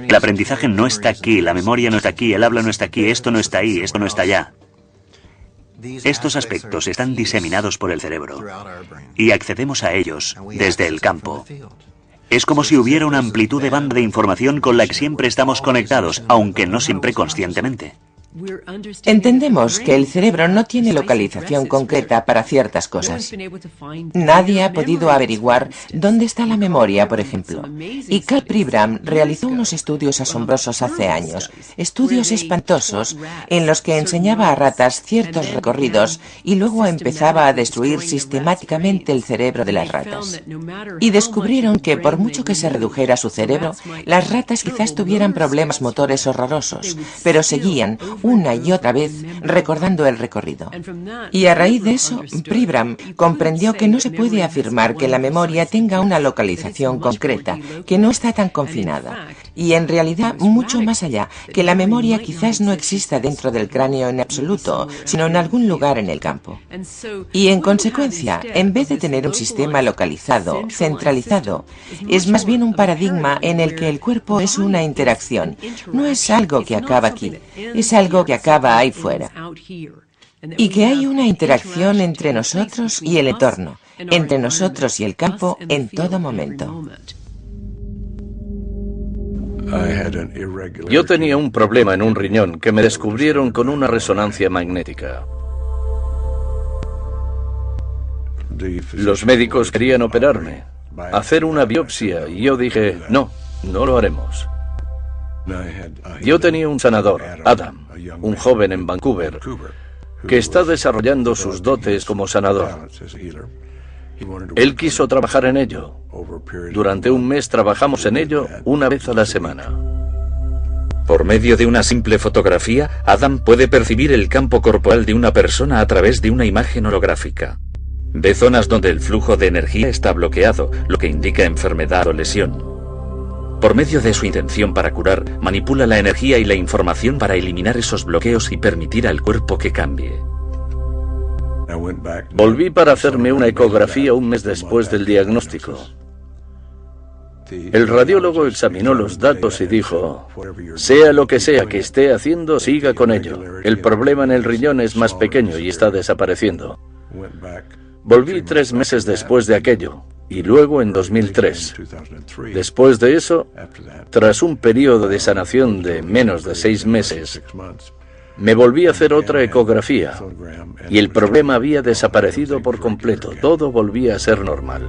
El aprendizaje no está aquí, la memoria no está aquí, el habla no está aquí, esto no está ahí, esto no está allá. Estos aspectos están diseminados por el cerebro y accedemos a ellos desde el campo. Es como si hubiera una amplitud de banda de información con la que siempre estamos conectados, aunque no siempre conscientemente. Entendemos que el cerebro no tiene localización concreta para ciertas cosas. Nadie ha podido averiguar dónde está la memoria, por ejemplo. Y Karl Pribram realizó unos estudios asombrosos hace años, estudios espantosos, en los que enseñaba a ratas ciertos recorridos y luego empezaba a destruir sistemáticamente el cerebro de las ratas. Y descubrieron que por mucho que se redujera su cerebro, las ratas quizás tuvieran problemas motores horrorosos, pero seguían una y otra vez recordando el recorrido. Y a raíz de eso, Pribram comprendió que no se puede afirmar que la memoria tenga una localización concreta, que no está tan confinada. Y en realidad, mucho más allá, que la memoria quizás no exista dentro del cráneo en absoluto, sino en algún lugar en el campo. Y en consecuencia, en vez de tener un sistema localizado, centralizado, es más bien un paradigma en el que el cuerpo es una interacción. No es algo que acaba aquí, es algo que acaba ahí fuera. Y que hay una interacción entre nosotros y el entorno, entre nosotros y el campo en todo momento. Yo tenía un problema en un riñón que me descubrieron con una resonancia magnética. Los médicos querían operarme, hacer una biopsia, y yo dije, no, no lo haremos. Yo tenía un sanador, Adam, un joven en Vancouver, que está desarrollando sus dotes como sanador. Él quiso trabajar en ello. Durante un mes trabajamos en ello una vez a la semana. Por medio de una simple fotografía, Adam puede percibir el campo corporal de una persona a través de una imagen holográfica. Ve zonas donde el flujo de energía está bloqueado, lo que indica enfermedad o lesión. Por medio de su intención para curar, manipula la energía y la información para eliminar esos bloqueos y permitir al cuerpo que cambie. Volví para hacerme una ecografía un mes después del diagnóstico. El radiólogo examinó los datos y dijo: sea lo que sea que esté haciendo, siga con ello. El problema en el riñón es más pequeño y está desapareciendo. Volví 3 meses después de aquello, y luego en 2003. Después de eso, tras un periodo de sanación de menos de 6 meses, me volví a hacer otra ecografía, y el problema había desaparecido por completo. Todo volvía a ser normal.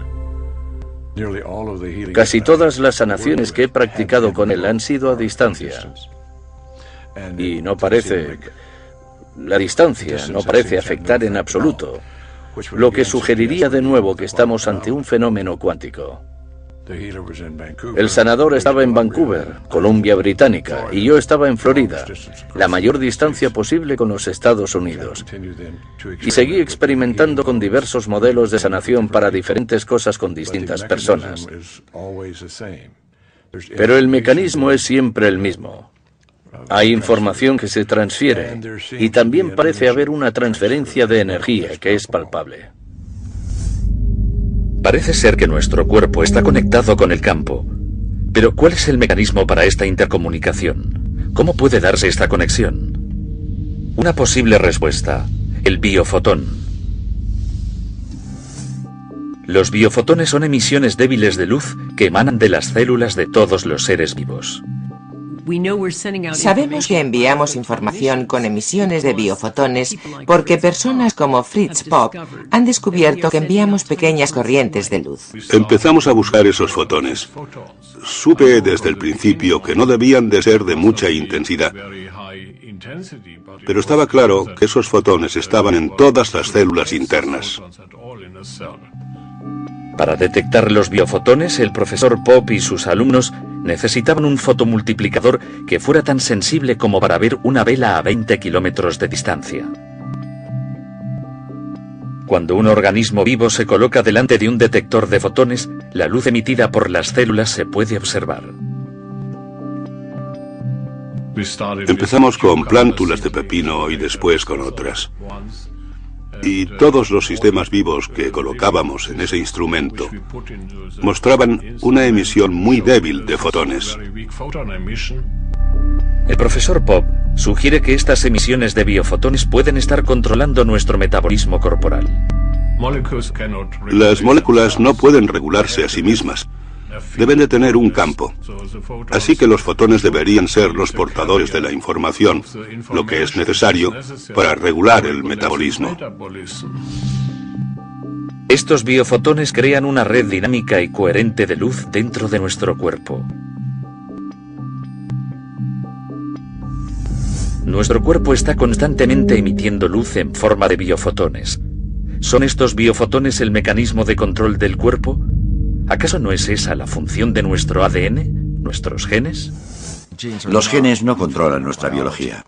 Casi todas las sanaciones que he practicado con él han sido a distancia. Y la distancia no parece afectar en absoluto, lo que sugeriría de nuevo que estamos ante un fenómeno cuántico. El sanador estaba en Vancouver, Columbia Británica, y yo estaba en Florida, la mayor distancia posible con los Estados Unidos. Y seguí experimentando con diversos modelos de sanación para diferentes cosas con distintas personas. Pero el mecanismo es siempre el mismo. Hay información que se transfiere y también parece haber una transferencia de energía que es palpable. Parece ser que nuestro cuerpo está conectado con el campo. Pero ¿cuál es el mecanismo para esta intercomunicación? ¿Cómo puede darse esta conexión? Una posible respuesta: el biofotón. Los biofotones son emisiones débiles de luz que emanan de las células de todos los seres vivos. Sabemos que enviamos información con emisiones de biofotones porque personas como Fritz Popp han descubierto que enviamos pequeñas corrientes de luz. Empezamos a buscar esos fotones. Supe desde el principio que no debían de ser de mucha intensidad. Pero estaba claro que esos fotones estaban en todas las células internas. Para detectar los biofotones, el profesor Popp y sus alumnos necesitaban un fotomultiplicador que fuera tan sensible como para ver una vela a 20 kilómetros de distancia. Cuando un organismo vivo se coloca delante de un detector de fotones, la luz emitida por las células se puede observar. Empezamos con plántulas de pepino y después con otras. Y todos los sistemas vivos que colocábamos en ese instrumento mostraban una emisión muy débil de fotones. El profesor Popp sugiere que estas emisiones de biofotones pueden estar controlando nuestro metabolismo corporal. Las moléculas no pueden regularse a sí mismas. Deben de tener un campo. Así que los fotones deberían ser los portadores de la información, lo que es necesario para regular el metabolismo. Estos biofotones crean una red dinámica y coherente de luz dentro de nuestro cuerpo. Nuestro cuerpo está constantemente emitiendo luz en forma de biofotones. ¿Son estos biofotones el mecanismo de control del cuerpo? ¿Acaso no es esa la función de nuestro ADN, nuestros genes? Los genes no controlan nuestra biología.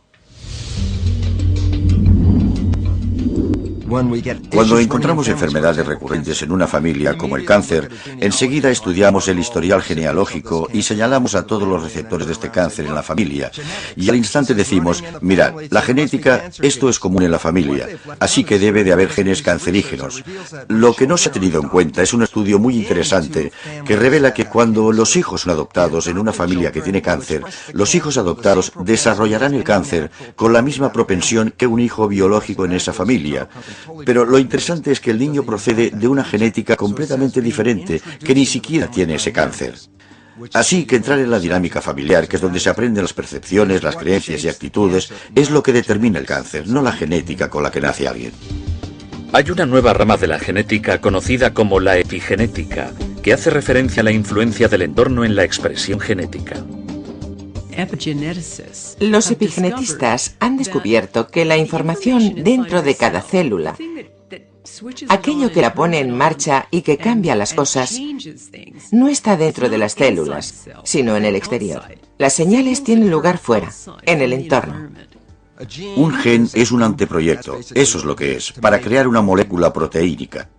Cuando encontramos enfermedades recurrentes en una familia, como el cáncer, enseguida estudiamos el historial genealógico y señalamos a todos los receptores de este cáncer en la familia. Y al instante decimos, mirad, la genética, esto es común en la familia, así que debe de haber genes cancerígenos. Lo que no se ha tenido en cuenta es un estudio muy interesante que revela que cuando los hijos son adoptados en una familia que tiene cáncer, los hijos adoptados desarrollarán el cáncer con la misma propensión que un hijo biológico en esa familia. Pero lo interesante es que el niño procede de una genética completamente diferente, que ni siquiera tiene ese cáncer. Así que entrar en la dinámica familiar, que es donde se aprenden las percepciones, las creencias y actitudes, es lo que determina el cáncer, no la genética con la que nace alguien. Hay una nueva rama de la genética conocida como la epigenética, que hace referencia a la influencia del entorno en la expresión genética. Los epigenetistas han descubierto que la información dentro de cada célula, aquello que la pone en marcha y que cambia las cosas, no está dentro de las células, sino en el exterior. Las señales tienen lugar fuera, en el entorno. Un gen es un anteproyecto, eso es lo que es, para crear una molécula proteínica.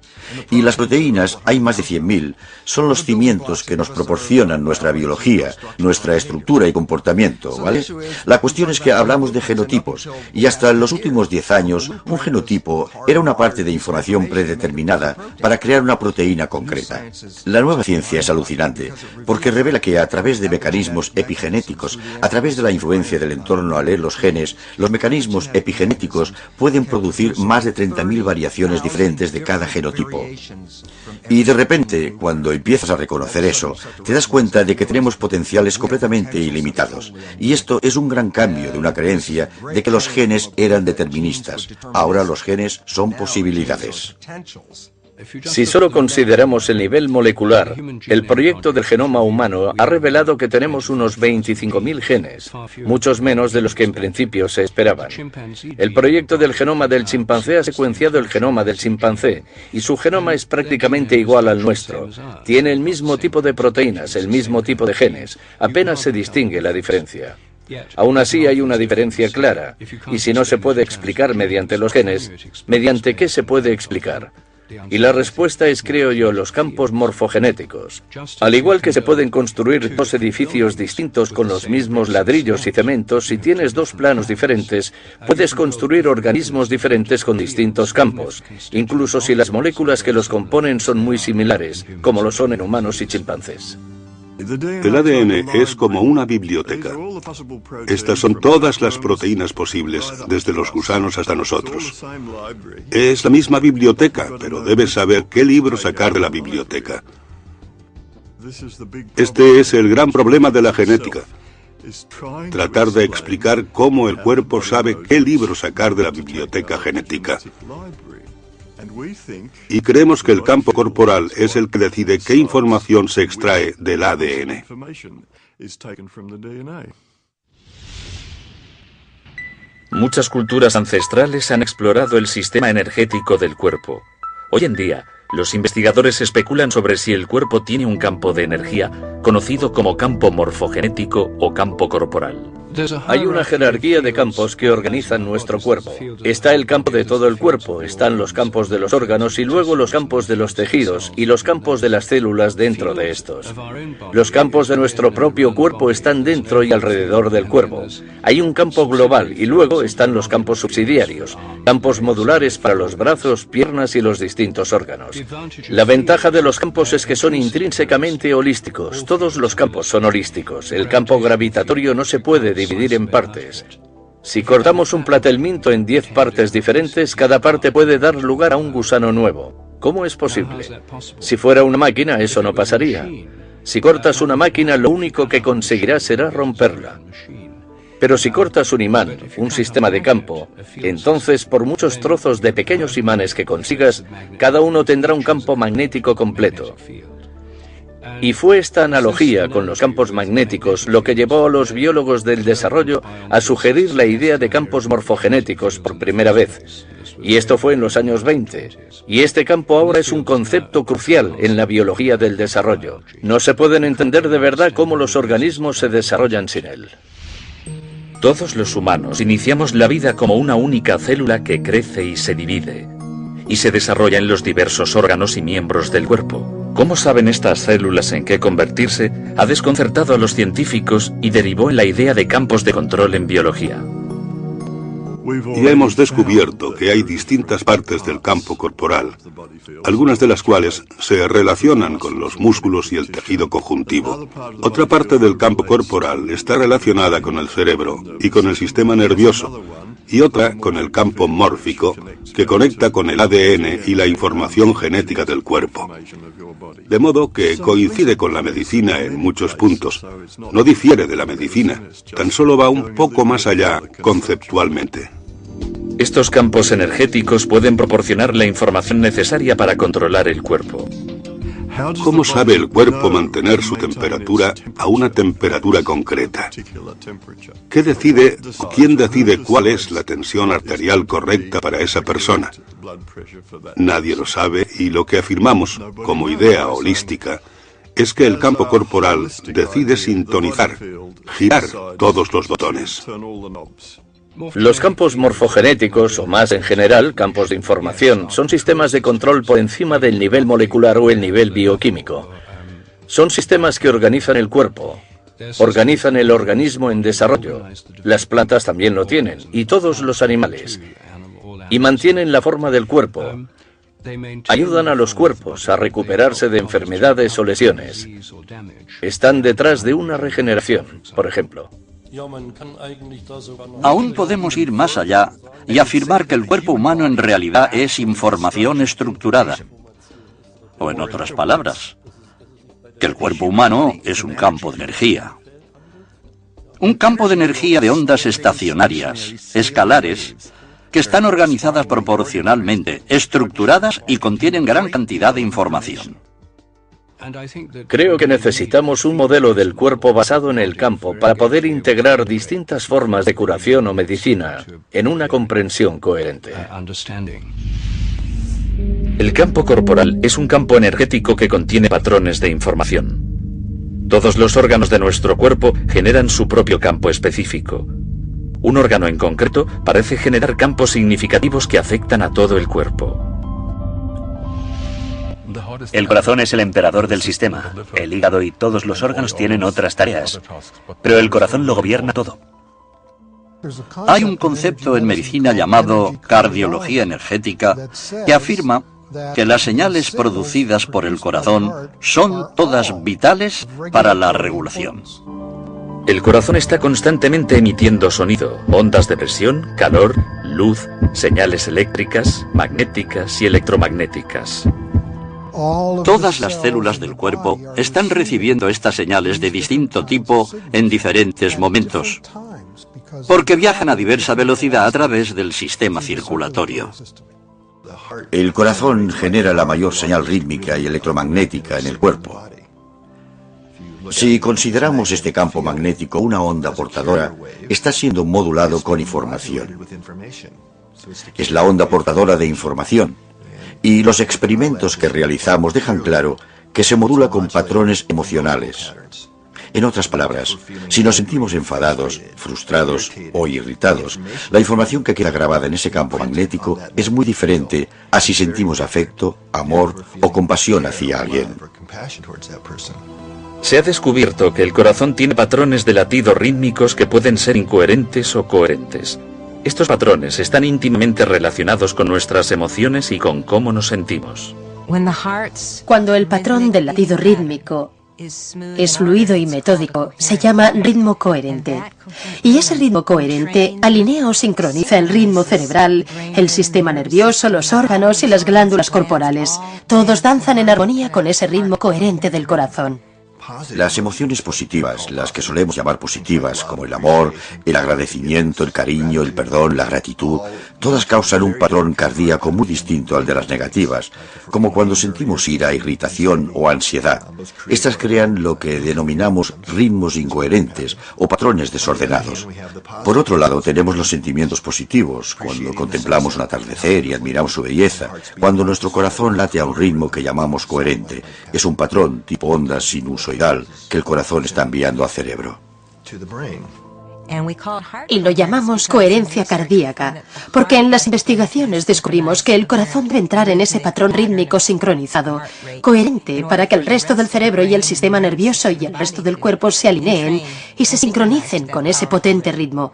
Y las proteínas, hay más de 100.000, son los cimientos que nos proporcionan nuestra biología, nuestra estructura y comportamiento, ¿vale? La cuestión es que hablamos de genotipos, y hasta en los últimos 10 años, un genotipo era una parte de información predeterminada para crear una proteína concreta. La nueva ciencia es alucinante, porque revela que a través de mecanismos epigenéticos, a través de la influencia del entorno al leer los genes, los mecanismos epigenéticos pueden producir más de 30.000 variaciones diferentes de cada genotipo. Y de repente, cuando empiezas a reconocer eso, te das cuenta de que tenemos potenciales completamente ilimitados. Y esto es un gran cambio de una creencia de que los genes eran deterministas. Ahora los genes son posibilidades. Si solo consideramos el nivel molecular, el proyecto del genoma humano ha revelado que tenemos unos 25.000 genes, muchos menos de los que en principio se esperaban. El proyecto del genoma del chimpancé ha secuenciado el genoma del chimpancé, y su genoma es prácticamente igual al nuestro. Tiene el mismo tipo de proteínas, el mismo tipo de genes, apenas se distingue la diferencia. Aún así hay una diferencia clara, y si no se puede explicar mediante los genes, ¿mediante qué se puede explicar? Y la respuesta es, creo yo, los campos morfogenéticos. Al igual que se pueden construir dos edificios distintos con los mismos ladrillos y cementos, si tienes dos planos diferentes, puedes construir organismos diferentes con distintos campos, incluso si las moléculas que los componen son muy similares, como lo son en humanos y chimpancés. El ADN es como una biblioteca. Estas son todas las proteínas posibles, desde los gusanos hasta nosotros. Es la misma biblioteca, pero debes saber qué libro sacar de la biblioteca. Este es el gran problema de la genética. Tratar de explicar cómo el cuerpo sabe qué libro sacar de la biblioteca genética. Y creemos que el campo corporal es el que decide qué información se extrae del ADN. Muchas culturas ancestrales han explorado el sistema energético del cuerpo. Hoy en día, los investigadores especulan sobre si el cuerpo tiene un campo de energía, conocido como campo morfogenético o campo corporal. Hay una jerarquía de campos que organizan nuestro cuerpo. Está el campo de todo el cuerpo, están los campos de los órganos y luego los campos de los tejidos y los campos de las células dentro de estos. Los campos de nuestro propio cuerpo están dentro y alrededor del cuerpo. Hay un campo global y luego están los campos subsidiarios, campos modulares para los brazos, piernas y los distintos órganos. La ventaja de los campos es que son intrínsecamente holísticos. Todos los campos son holísticos. El campo gravitatorio no se puede dividir en partes. Si cortamos un platelminto en 10 partes diferentes, cada parte puede dar lugar a un gusano nuevo. ¿Cómo es posible? Si fuera una máquina, eso no pasaría. Si cortas una máquina, lo único que conseguirás será romperla. Pero si cortas un imán, un sistema de campo, entonces por muchos trozos de pequeños imanes que consigas, cada uno tendrá un campo magnético completo. Y fue esta analogía con los campos magnéticos lo que llevó a los biólogos del desarrollo a sugerir la idea de campos morfogenéticos por primera vez. Y esto fue en los años 20. Y este campo ahora es un concepto crucial en la biología del desarrollo. No se pueden entender de verdad cómo los organismos se desarrollan sin él. Todos los humanos iniciamos la vida como una única célula que crece y se divide, y se desarrolla en los diversos órganos y miembros del cuerpo. ¿Cómo saben estas células en qué convertirse? Ha desconcertado a los científicos y derivó en la idea de campos de control en biología. Ya hemos descubierto que hay distintas partes del campo corporal, algunas de las cuales se relacionan con los músculos y el tejido conjuntivo. Otra parte del campo corporal está relacionada con el cerebro y con el sistema nervioso, y otra con el campo mórfico, que conecta con el ADN y la información genética del cuerpo. De modo que coincide con la medicina en muchos puntos. No difiere de la medicina, tan solo va un poco más allá conceptualmente. Estos campos energéticos pueden proporcionar la información necesaria para controlar el cuerpo. ¿Cómo sabe el cuerpo mantener su temperatura a una temperatura concreta? ¿Qué decide o quién decide cuál es la tensión arterial correcta para esa persona? Nadie lo sabe, y lo que afirmamos como idea holística es que el campo corporal decide sintonizar, girar todos los botones. Los campos morfogenéticos, o más en general, campos de información, son sistemas de control por encima del nivel molecular o el nivel bioquímico. Son sistemas que organizan el cuerpo, organizan el organismo en desarrollo. Las plantas también lo tienen, y todos los animales. Y mantienen la forma del cuerpo. Ayudan a los cuerpos a recuperarse de enfermedades o lesiones. Están detrás de una regeneración, por ejemplo. Aún podemos ir más allá y afirmar que el cuerpo humano en realidad es información estructurada. O en otras palabras, que el cuerpo humano es un campo de energía. Un campo de energía de ondas estacionarias, escalares, que están organizadas proporcionalmente, estructuradas y contienen gran cantidad de información. Creo que necesitamos un modelo del cuerpo basado en el campo para poder integrar distintas formas de curación o medicina en una comprensión coherente. El campo corporal es un campo energético que contiene patrones de información. Todos los órganos de nuestro cuerpo generan su propio campo específico. Un órgano en concreto parece generar campos significativos que afectan a todo el cuerpo. El corazón es el emperador del sistema. El hígado y todos los órganos tienen otras tareas, pero el corazón lo gobierna todo. Hay un concepto en medicina llamado cardiología energética que afirma que las señales producidas por el corazón son todas vitales para la regulación. El corazón está constantemente emitiendo sonido, ondas de presión, calor, luz, señales eléctricas, magnéticas y electromagnéticas. Todas las células del cuerpo están recibiendo estas señales de distinto tipo en diferentes momentos, porque viajan a diversa velocidad a través del sistema circulatorio. El corazón genera la mayor señal rítmica y electromagnética en el cuerpo. Si consideramos este campo magnético una onda portadora, está siendo modulado con información. Es la onda portadora de información. Y los experimentos que realizamos dejan claro que se modula con patrones emocionales. En otras palabras, si nos sentimos enfadados, frustrados o irritados, la información que queda grabada en ese campo magnético es muy diferente a si sentimos afecto, amor o compasión hacia alguien. Se ha descubierto que el corazón tiene patrones de latido rítmicos que pueden ser incoherentes o coherentes. Estos patrones están íntimamente relacionados con nuestras emociones y con cómo nos sentimos. Cuando el patrón del latido rítmico es fluido y metódico, se llama ritmo coherente. Y ese ritmo coherente alinea o sincroniza el ritmo cerebral, el sistema nervioso, los órganos y las glándulas corporales. Todos danzan en armonía con ese ritmo coherente del corazón. Las emociones positivas, las que solemos llamar positivas, como el amor, el agradecimiento, el cariño, el perdón, la gratitud, todas causan un patrón cardíaco muy distinto al de las negativas, como cuando sentimos ira, irritación o ansiedad. Estas crean lo que denominamos ritmos incoherentes o patrones desordenados. Por otro lado, tenemos los sentimientos positivos, cuando contemplamos un atardecer y admiramos su belleza, cuando nuestro corazón late a un ritmo que llamamos coherente. Es un patrón tipo ondas sinusoidal que el corazón está enviando al cerebro. Y lo llamamos coherencia cardíaca, porque en las investigaciones descubrimos que el corazón debe entrar en ese patrón rítmico sincronizado, coherente, para que el resto del cerebro y el sistema nervioso y el resto del cuerpo se alineen y se sincronicen con ese potente ritmo.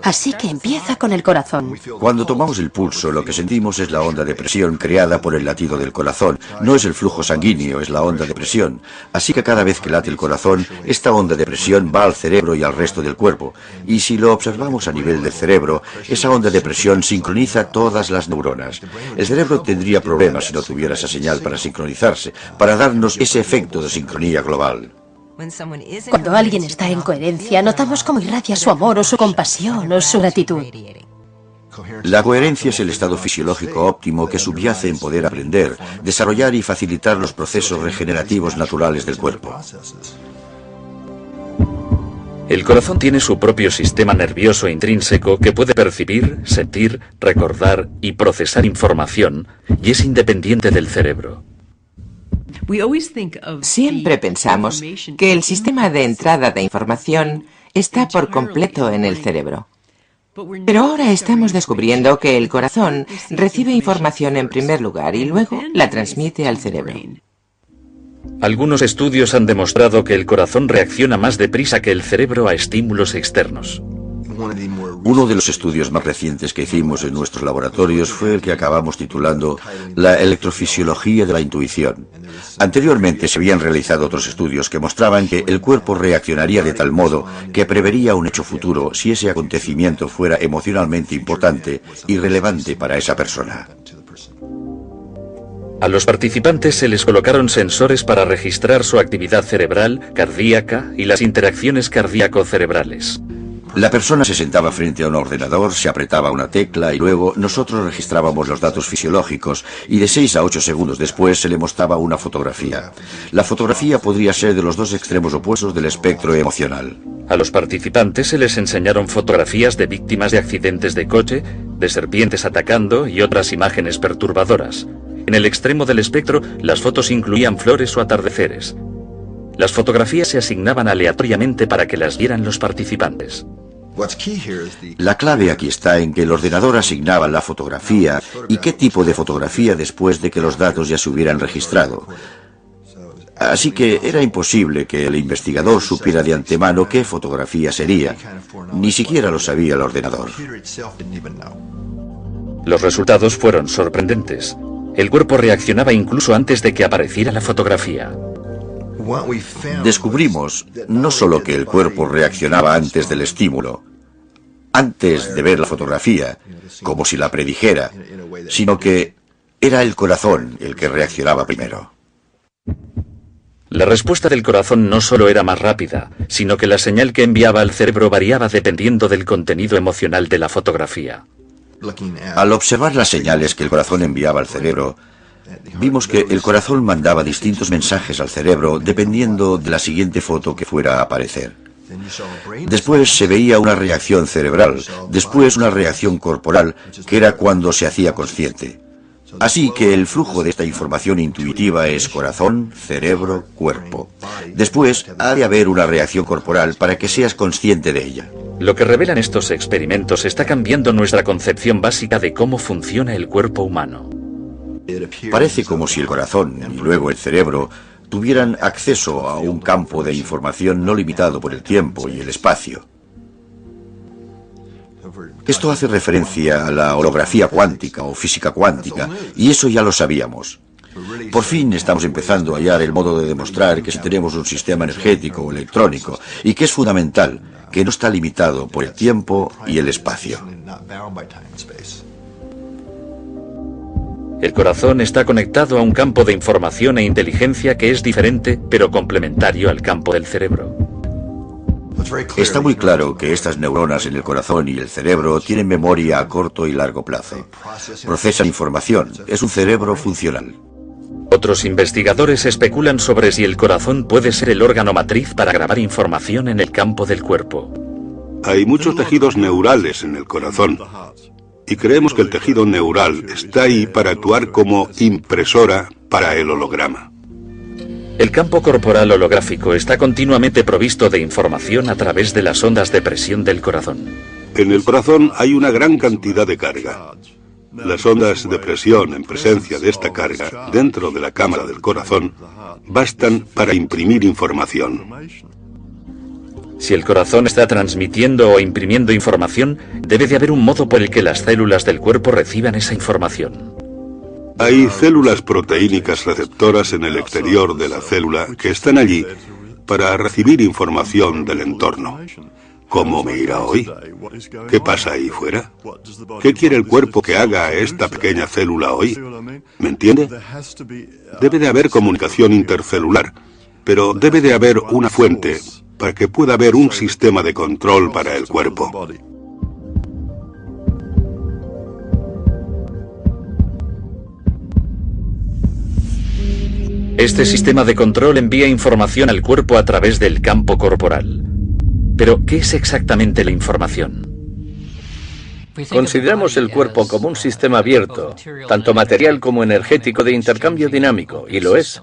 Así que empieza con el corazón. Cuando tomamos el pulso, lo que sentimos es la onda de presión creada por el latido del corazón. No es el flujo sanguíneo, es la onda de presión. Así que cada vez que late el corazón, esta onda de presión va al cerebro y al resto del cuerpo. Y si lo observamos a nivel del cerebro, esa onda de presión sincroniza todas las neuronas. El cerebro tendría problemas si no tuviera esa señal para sincronizarse, para darnos ese efecto de sincronía global. Cuando alguien está en coherencia, notamos cómo irradia su amor o su compasión o su gratitud. La coherencia es el estado fisiológico óptimo que subyace en poder aprender, desarrollar y facilitar los procesos regenerativos naturales del cuerpo. El corazón tiene su propio sistema nervioso intrínseco que puede percibir, sentir, recordar y procesar información, y es independiente del cerebro. Siempre pensamos que el sistema de entrada de información está por completo en el cerebro. Pero ahora estamos descubriendo que el corazón recibe información en primer lugar y luego la transmite al cerebro. Algunos estudios han demostrado que el corazón reacciona más deprisa que el cerebro a estímulos externos. Uno de los estudios más recientes que hicimos en nuestros laboratorios fue el que acabamos titulando La electrofisiología de la intuición. Anteriormente se habían realizado otros estudios que mostraban que el cuerpo reaccionaría de tal modo que prevería un hecho futuro si ese acontecimiento fuera emocionalmente importante y relevante para esa persona. A los participantes se les colocaron sensores para registrar su actividad cerebral, cardíaca y las interacciones cardíaco-cerebrales. La persona se sentaba frente a un ordenador, se apretaba una tecla y luego nosotros registrábamos los datos fisiológicos y de 6 a 8 segundos después se le mostraba una fotografía. La fotografía podría ser de los dos extremos opuestos del espectro emocional. A los participantes se les enseñaron fotografías de víctimas de accidentes de coche, de serpientes atacando y otras imágenes perturbadoras. En el extremo del espectro, las fotos incluían flores o atardeceres. Las fotografías se asignaban aleatoriamente para que las vieran los participantes. La clave aquí está en que el ordenador asignaba la fotografía y qué tipo de fotografía después de que los datos ya se hubieran registrado. Así que era imposible que el investigador supiera de antemano qué fotografía sería. Ni siquiera lo sabía el ordenador. Los resultados fueron sorprendentes. El cuerpo reaccionaba incluso antes de que apareciera la fotografía. Descubrimos no solo que el cuerpo reaccionaba antes del estímulo, antes de ver la fotografía, como si la predijera, sino que era el corazón el que reaccionaba primero. La respuesta del corazón no solo era más rápida, sino que la señal que enviaba al cerebro variaba dependiendo del contenido emocional de la fotografía. Al observar las señales que el corazón enviaba al cerebro, vimos que el corazón mandaba distintos mensajes al cerebro dependiendo de la siguiente foto que fuera a aparecer. Después se veía una reacción cerebral, después una reacción corporal, que era cuando se hacía consciente. Así que el flujo de esta información intuitiva es corazón, cerebro, cuerpo. Después ha de haber una reacción corporal para que seas consciente de ella. Lo que revelan estos experimentos está cambiando nuestra concepción básica de cómo funciona el cuerpo humano. Parece como si el corazón y luego el cerebro tuvieran acceso a un campo de información no limitado por el tiempo y el espacio. Esto hace referencia a la holografía cuántica o física cuántica, y eso ya lo sabíamos. Por fin estamos empezando a hallar el modo de demostrar que si tenemos un sistema energético o electrónico, y que es fundamental, que no está limitado por el tiempo y el espacio. El corazón está conectado a un campo de información e inteligencia que es diferente, pero complementario al campo del cerebro. Está muy claro que estas neuronas en el corazón y el cerebro tienen memoria a corto y largo plazo. Procesan información. Es un cerebro funcional. Otros investigadores especulan sobre si el corazón puede ser el órgano matriz para grabar información en el campo del cuerpo. Hay muchos tejidos neurales en el corazón. Y creemos que el tejido neural está ahí para actuar como impresora para el holograma. El campo corporal holográfico está continuamente provisto de información a través de las ondas de presión del corazón. En el corazón hay una gran cantidad de carga. Las ondas de presión en presencia de esta carga dentro de la cámara del corazón bastan para imprimir información. Si el corazón está transmitiendo o imprimiendo información, debe de haber un modo por el que las células del cuerpo reciban esa información. Hay células proteínicas receptoras en el exterior de la célula que están allí para recibir información del entorno. ¿Cómo me irá hoy? ¿Qué pasa ahí fuera? ¿Qué quiere el cuerpo que haga a esta pequeña célula hoy? ¿Me entiende? Debe de haber comunicación intercelular, pero debe de haber una fuente para que pueda haber un sistema de control para el cuerpo. Este sistema de control envía información al cuerpo a través del campo corporal. Pero, ¿qué es exactamente la información? Consideramos el cuerpo como un sistema abierto, tanto material como energético de intercambio dinámico, y lo es.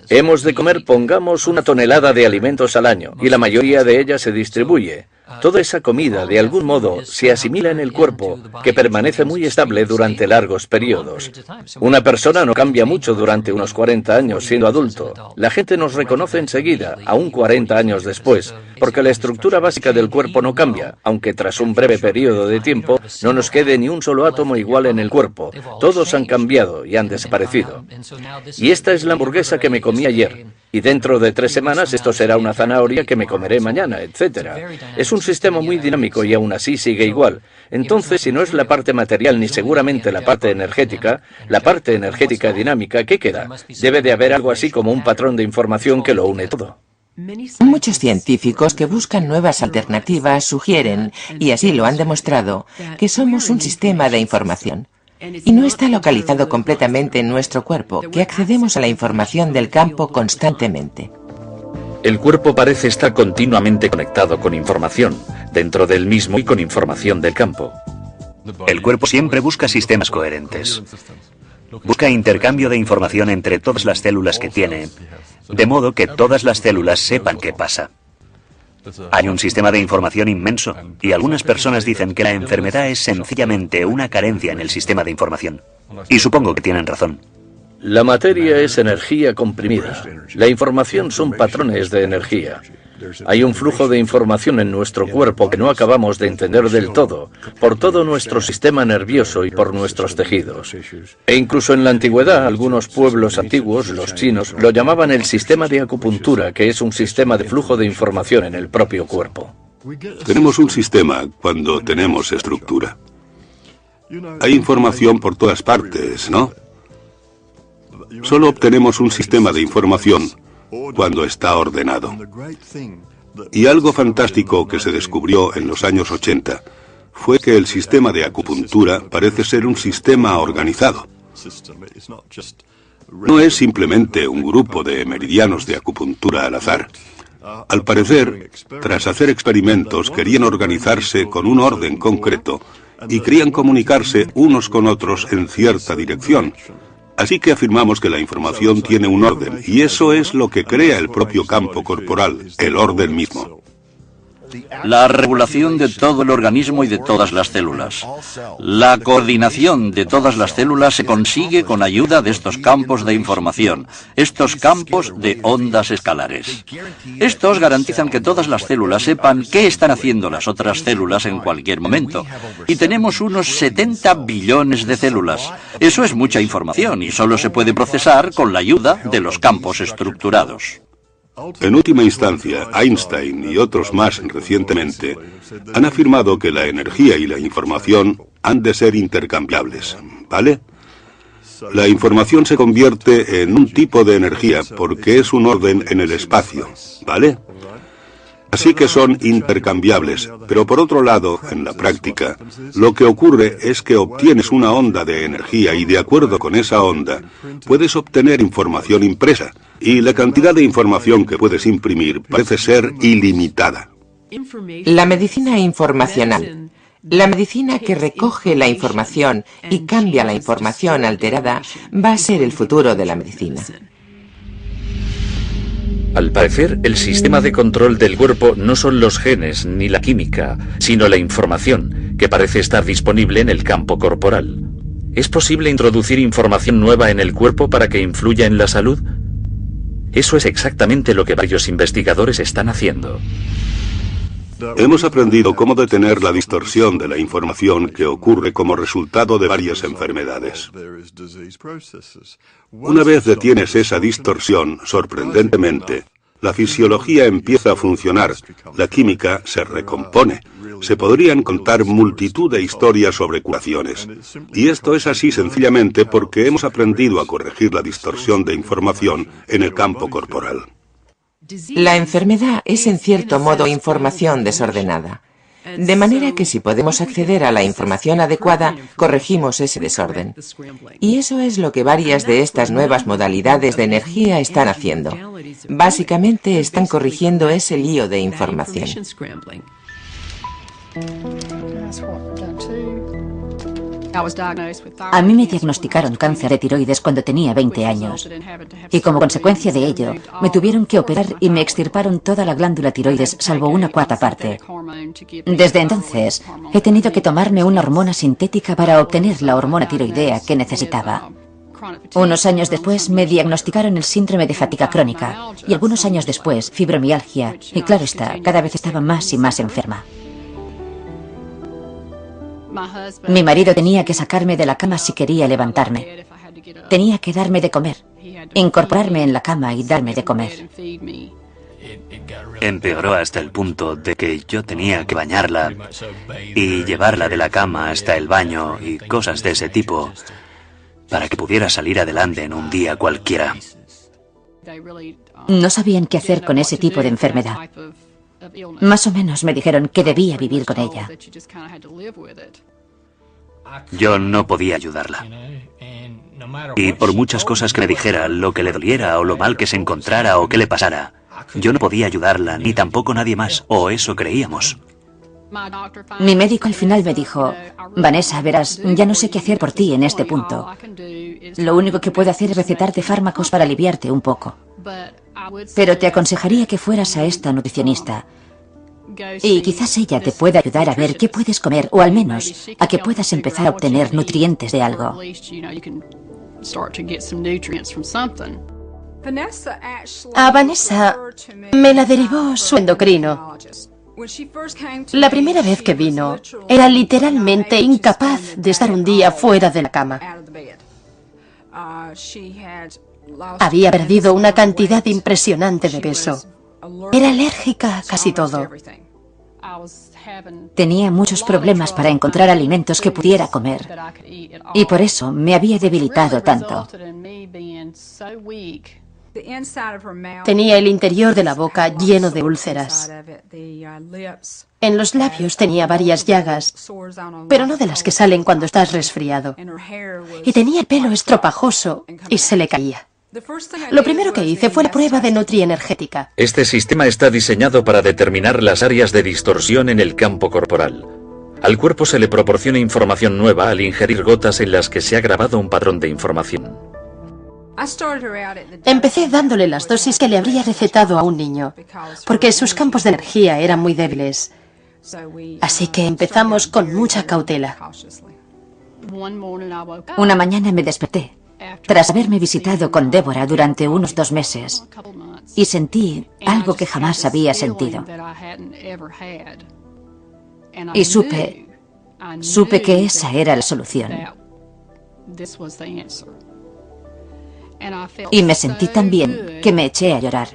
Hemos de comer, pongamos, 1 tonelada de alimentos al año, y la mayoría de ella se distribuye. Toda esa comida, de algún modo, se asimila en el cuerpo, que permanece muy estable durante largos periodos. Una persona no cambia mucho durante unos 40 años siendo adulto. La gente nos reconoce enseguida, aún 40 años después, porque la estructura básica del cuerpo no cambia, aunque tras un breve periodo de tiempo no nos quede ni un solo átomo igual en el cuerpo. Todos han cambiado y han desaparecido. Y esta es la hamburguesa que me comí ayer. Y dentro de 3 semanas esto será una zanahoria que me comeré mañana, etc. Es un sistema muy dinámico y aún así sigue igual. Entonces, si no es la parte material ni seguramente la parte energética dinámica, ¿qué queda? Debe de haber algo así como un patrón de información que lo une todo. Muchos científicos que buscan nuevas alternativas sugieren, y así lo han demostrado, que somos un sistema de información. Y no está localizado completamente en nuestro cuerpo, que accedemos a la información del campo constantemente. El cuerpo parece estar continuamente conectado con información, dentro del mismo y con información del campo. El cuerpo siempre busca sistemas coherentes. Busca intercambio de información entre todas las células que tiene, de modo que todas las células sepan qué pasa. Hay un sistema de información inmenso, y algunas personas dicen que la enfermedad es sencillamente una carencia en el sistema de información. Y supongo que tienen razón. La materia es energía comprimida. La información son patrones de energía. Hay un flujo de información en nuestro cuerpo que no acabamos de entender del todo, por todo nuestro sistema nervioso y por nuestros tejidos. E incluso en la antigüedad, algunos pueblos antiguos, los chinos, lo llamaban el sistema de acupuntura, que es un sistema de flujo de información en el propio cuerpo. Tenemos un sistema cuando tenemos estructura. Hay información por todas partes, ¿no? Solo obtenemos un sistema de información cuando está ordenado. Y algo fantástico que se descubrió en los años 80 fue que el sistema de acupuntura parece ser un sistema organizado. No es simplemente un grupo de meridianos de acupuntura al azar. Al parecer, tras hacer experimentos, querían organizarse con un orden concreto y querían comunicarse unos con otros en cierta dirección. Así que afirmamos que la información tiene un orden, y eso es lo que crea el propio campo corporal, el orden mismo. La regulación de todo el organismo y de todas las células. La coordinación de todas las células se consigue con ayuda de estos campos de información, estos campos de ondas escalares. Estos garantizan que todas las células sepan qué están haciendo las otras células en cualquier momento. Y tenemos unos 70 billones de células. Eso es mucha información y solo se puede procesar con la ayuda de los campos estructurados. En última instancia, Einstein y otros más recientemente han afirmado que la energía y la información han de ser intercambiables, ¿vale? La información se convierte en un tipo de energía porque es un orden en el espacio, ¿vale? Así que son intercambiables, pero por otro lado, en la práctica, lo que ocurre es que obtienes una onda de energía y de acuerdo con esa onda, puedes obtener información impresa, y la cantidad de información que puedes imprimir parece ser ilimitada. La medicina informacional. La medicina que recoge la información y cambia la información alterada va a ser el futuro de la medicina. Al parecer, el sistema de control del cuerpo no son los genes ni la química, sino la información, que parece estar disponible en el campo corporal. ¿Es posible introducir información nueva en el cuerpo para que influya en la salud? Eso es exactamente lo que varios investigadores están haciendo. Hemos aprendido cómo detener la distorsión de la información que ocurre como resultado de varias enfermedades. Una vez detienes esa distorsión, sorprendentemente, la fisiología empieza a funcionar, la química se recompone. Se podrían contar multitud de historias sobre curaciones. Y esto es así sencillamente porque hemos aprendido a corregir la distorsión de información en el campo corporal. La enfermedad es en cierto modo información desordenada. De manera que si podemos acceder a la información adecuada, corregimos ese desorden. Y eso es lo que varias de estas nuevas modalidades de energía están haciendo. Básicamente están corrigiendo ese lío de información. A mí me diagnosticaron cáncer de tiroides cuando tenía 20 años. Y como consecuencia de ello, me tuvieron que operar y me extirparon toda la glándula tiroides, salvo una cuarta parte. Desde entonces, he tenido que tomarme una hormona sintética para obtener la hormona tiroidea que necesitaba. Unos años después me diagnosticaron el síndrome de fatiga crónica y algunos años después fibromialgia. Y claro está, cada vez estaba más y más enferma. Mi marido tenía que sacarme de la cama si quería levantarme. Tenía que darme de comer, incorporarme en la cama y darme de comer. Empeoró hasta el punto de que yo tenía que bañarla y llevarla de la cama hasta el baño y cosas de ese tipo para que pudiera salir adelante en un día cualquiera. No sabían qué hacer con ese tipo de enfermedad. Más o menos me dijeron que debía vivir con ella. Yo no podía ayudarla. Y por muchas cosas que me dijera, lo que le doliera o lo mal que se encontrara o que le pasara, yo no podía ayudarla, ni tampoco nadie más, o eso creíamos. Mi médico al final me dijo: Vanessa, verás, ya no sé qué hacer por ti en este punto. Lo único que puedo hacer es recetarte fármacos para aliviarte un poco. Pero te aconsejaría que fueras a esta nutricionista. Y quizás ella te pueda ayudar a ver qué puedes comer, o al menos a que puedas empezar a obtener nutrientes de algo. A Vanessa me la derivó su endocrino. La primera vez que vino, era literalmente incapaz de estar un día fuera de la cama. Había perdido una cantidad impresionante de peso. Era alérgica a casi todo. Tenía muchos problemas para encontrar alimentos que pudiera comer. Y por eso me había debilitado tanto. Tenía el interior de la boca lleno de úlceras. En los labios tenía varias llagas, pero no de las que salen cuando estás resfriado. Y tenía el pelo estropajoso y se le caía. Lo primero que hice fue la prueba de nutrienergética. Este sistema está diseñado para determinar las áreas de distorsión en el campo corporal. Al cuerpo se le proporciona información nueva al ingerir gotas en las que se ha grabado un patrón de información. Empecé dándole las dosis que le habría recetado a un niño, porque sus campos de energía eran muy débiles. Así que empezamos con mucha cautela. Una mañana me desperté, tras haberme visitado con Débora durante unos 2 meses, y sentí algo que jamás había sentido. Y supe que esa era la solución. Y me sentí tan bien que me eché a llorar.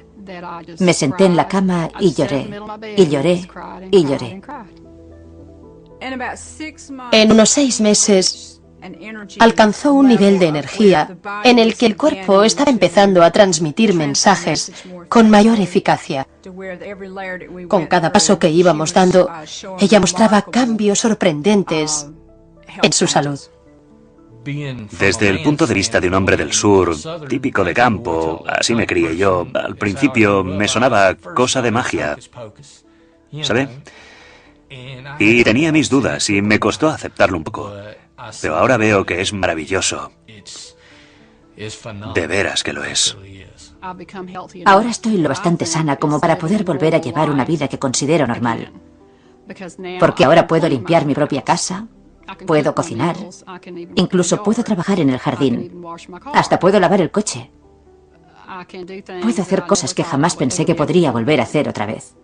Me senté en la cama y lloré, y lloré, y lloré. En unos 6 meses, alcanzó un nivel de energía en el que el cuerpo estaba empezando a transmitir mensajes con mayor eficacia. Con cada paso que íbamos dando, ella mostraba cambios sorprendentes en su salud. Desde el punto de vista de un hombre del sur, típico de campo, así me crié yo, al principio me sonaba cosa de magia, ¿sabe? Y tenía mis dudas y me costó aceptarlo un poco, pero ahora veo que es maravilloso. De veras que lo es. Ahora estoy lo bastante sana como para poder volver a llevar una vida que considero normal. Porque ahora puedo limpiar mi propia casa, puedo cocinar, incluso puedo trabajar en el jardín, hasta puedo lavar el coche. Puedo hacer cosas que jamás pensé que podría volver a hacer otra vez.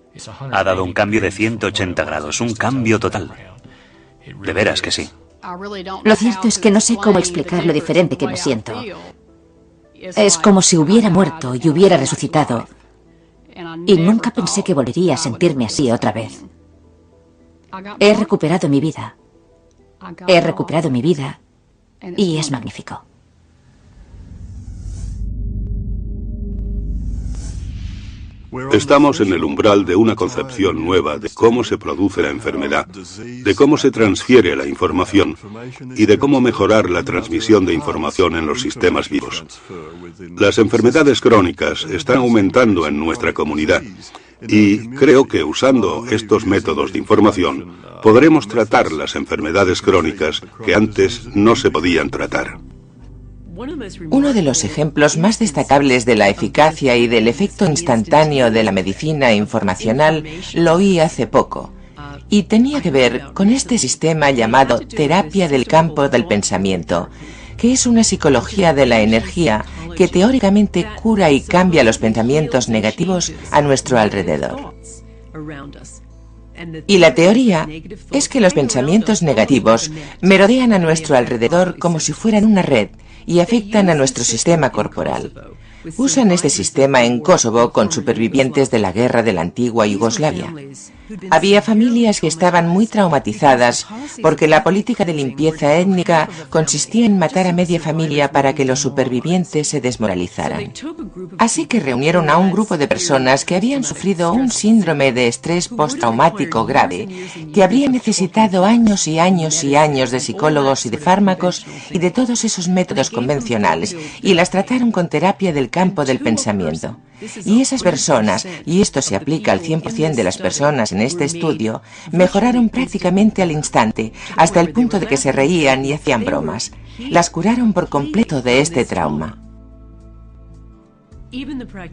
Ha dado un cambio de 180 grados, un cambio total. De veras que sí. Lo cierto es que no sé cómo explicar lo diferente que me siento. Es como si hubiera muerto y hubiera resucitado. Y nunca pensé que volvería a sentirme así otra vez. He recuperado mi vida. He recuperado mi vida y es magnífico. Estamos en el umbral de una concepción nueva de cómo se produce la enfermedad, de cómo se transfiere la información y de cómo mejorar la transmisión de información en los sistemas vivos. Las enfermedades crónicas están aumentando en nuestra comunidad y creo que usando estos métodos de información podremos tratar las enfermedades crónicas que antes no se podían tratar. Uno de los ejemplos más destacables de la eficacia y del efecto instantáneo de la medicina informacional lo oí hace poco, y tenía que ver con este sistema llamado terapia del campo del pensamiento, que es una psicología de la energía que teóricamente cura y cambia los pensamientos negativos a nuestro alrededor. Y la teoría es que los pensamientos negativos merodean a nuestro alrededor como si fueran una red y afectan a nuestro sistema corporal. Usan este sistema en Kosovo con supervivientes de la guerra de la antigua Yugoslavia. Había familias que estaban muy traumatizadas porque la política de limpieza étnica consistía en matar a media familia para que los supervivientes se desmoralizaran. Así que reunieron a un grupo de personas que habían sufrido un síndrome de estrés postraumático grave, que habría necesitado años y años y años de psicólogos y de fármacos y de todos esos métodos convencionales, y las trataron con terapia del campo del pensamiento. Y esas personas, y esto se aplica al 100% de las personas en este estudio, mejoraron prácticamente al instante, hasta el punto de que se reían y hacían bromas. Las curaron por completo de este trauma.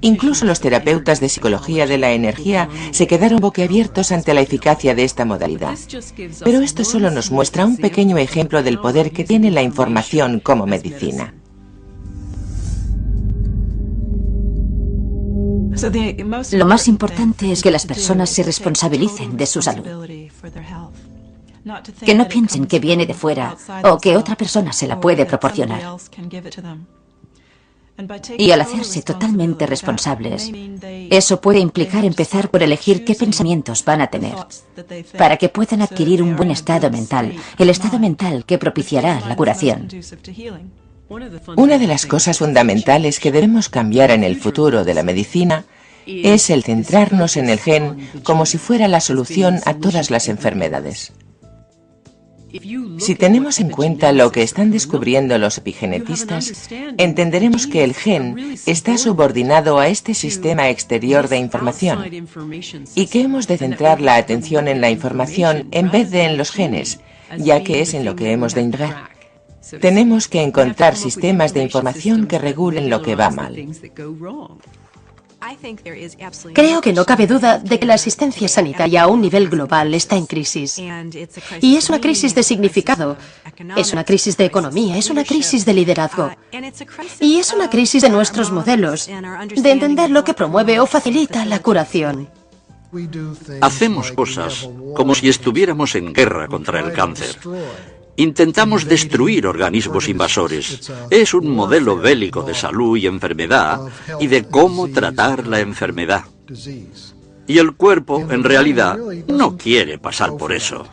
Incluso los terapeutas de psicología de la energía se quedaron boquiabiertos ante la eficacia de esta modalidad. Pero esto solo nos muestra un pequeño ejemplo del poder que tiene la información como medicina. Lo más importante es que las personas se responsabilicen de su salud. Que no piensen que viene de fuera o que otra persona se la puede proporcionar. Y al hacerse totalmente responsables, eso puede implicar empezar por elegir qué pensamientos van a tener, para que puedan adquirir un buen estado mental, el estado mental que propiciará la curación. Una de las cosas fundamentales que debemos cambiar en el futuro de la medicina es el centrarnos en el gen como si fuera la solución a todas las enfermedades. Si tenemos en cuenta lo que están descubriendo los epigenetistas, entenderemos que el gen está subordinado a este sistema exterior de información y que hemos de centrar la atención en la información en vez de en los genes, ya que es en lo que hemos de indagar. Tenemos que encontrar sistemas de información que regulen lo que va mal. Creo que no cabe duda de que la asistencia sanitaria a un nivel global está en crisis. Y es una crisis de significado, es una crisis de economía, es una crisis de liderazgo. Y es una crisis de nuestros modelos, de entender lo que promueve o facilita la curación. Hacemos cosas como si estuviéramos en guerra contra el cáncer. Intentamos destruir organismos invasores. Es un modelo bélico de salud y enfermedad y de cómo tratar la enfermedad. Y el cuerpo, en realidad, no quiere pasar por eso.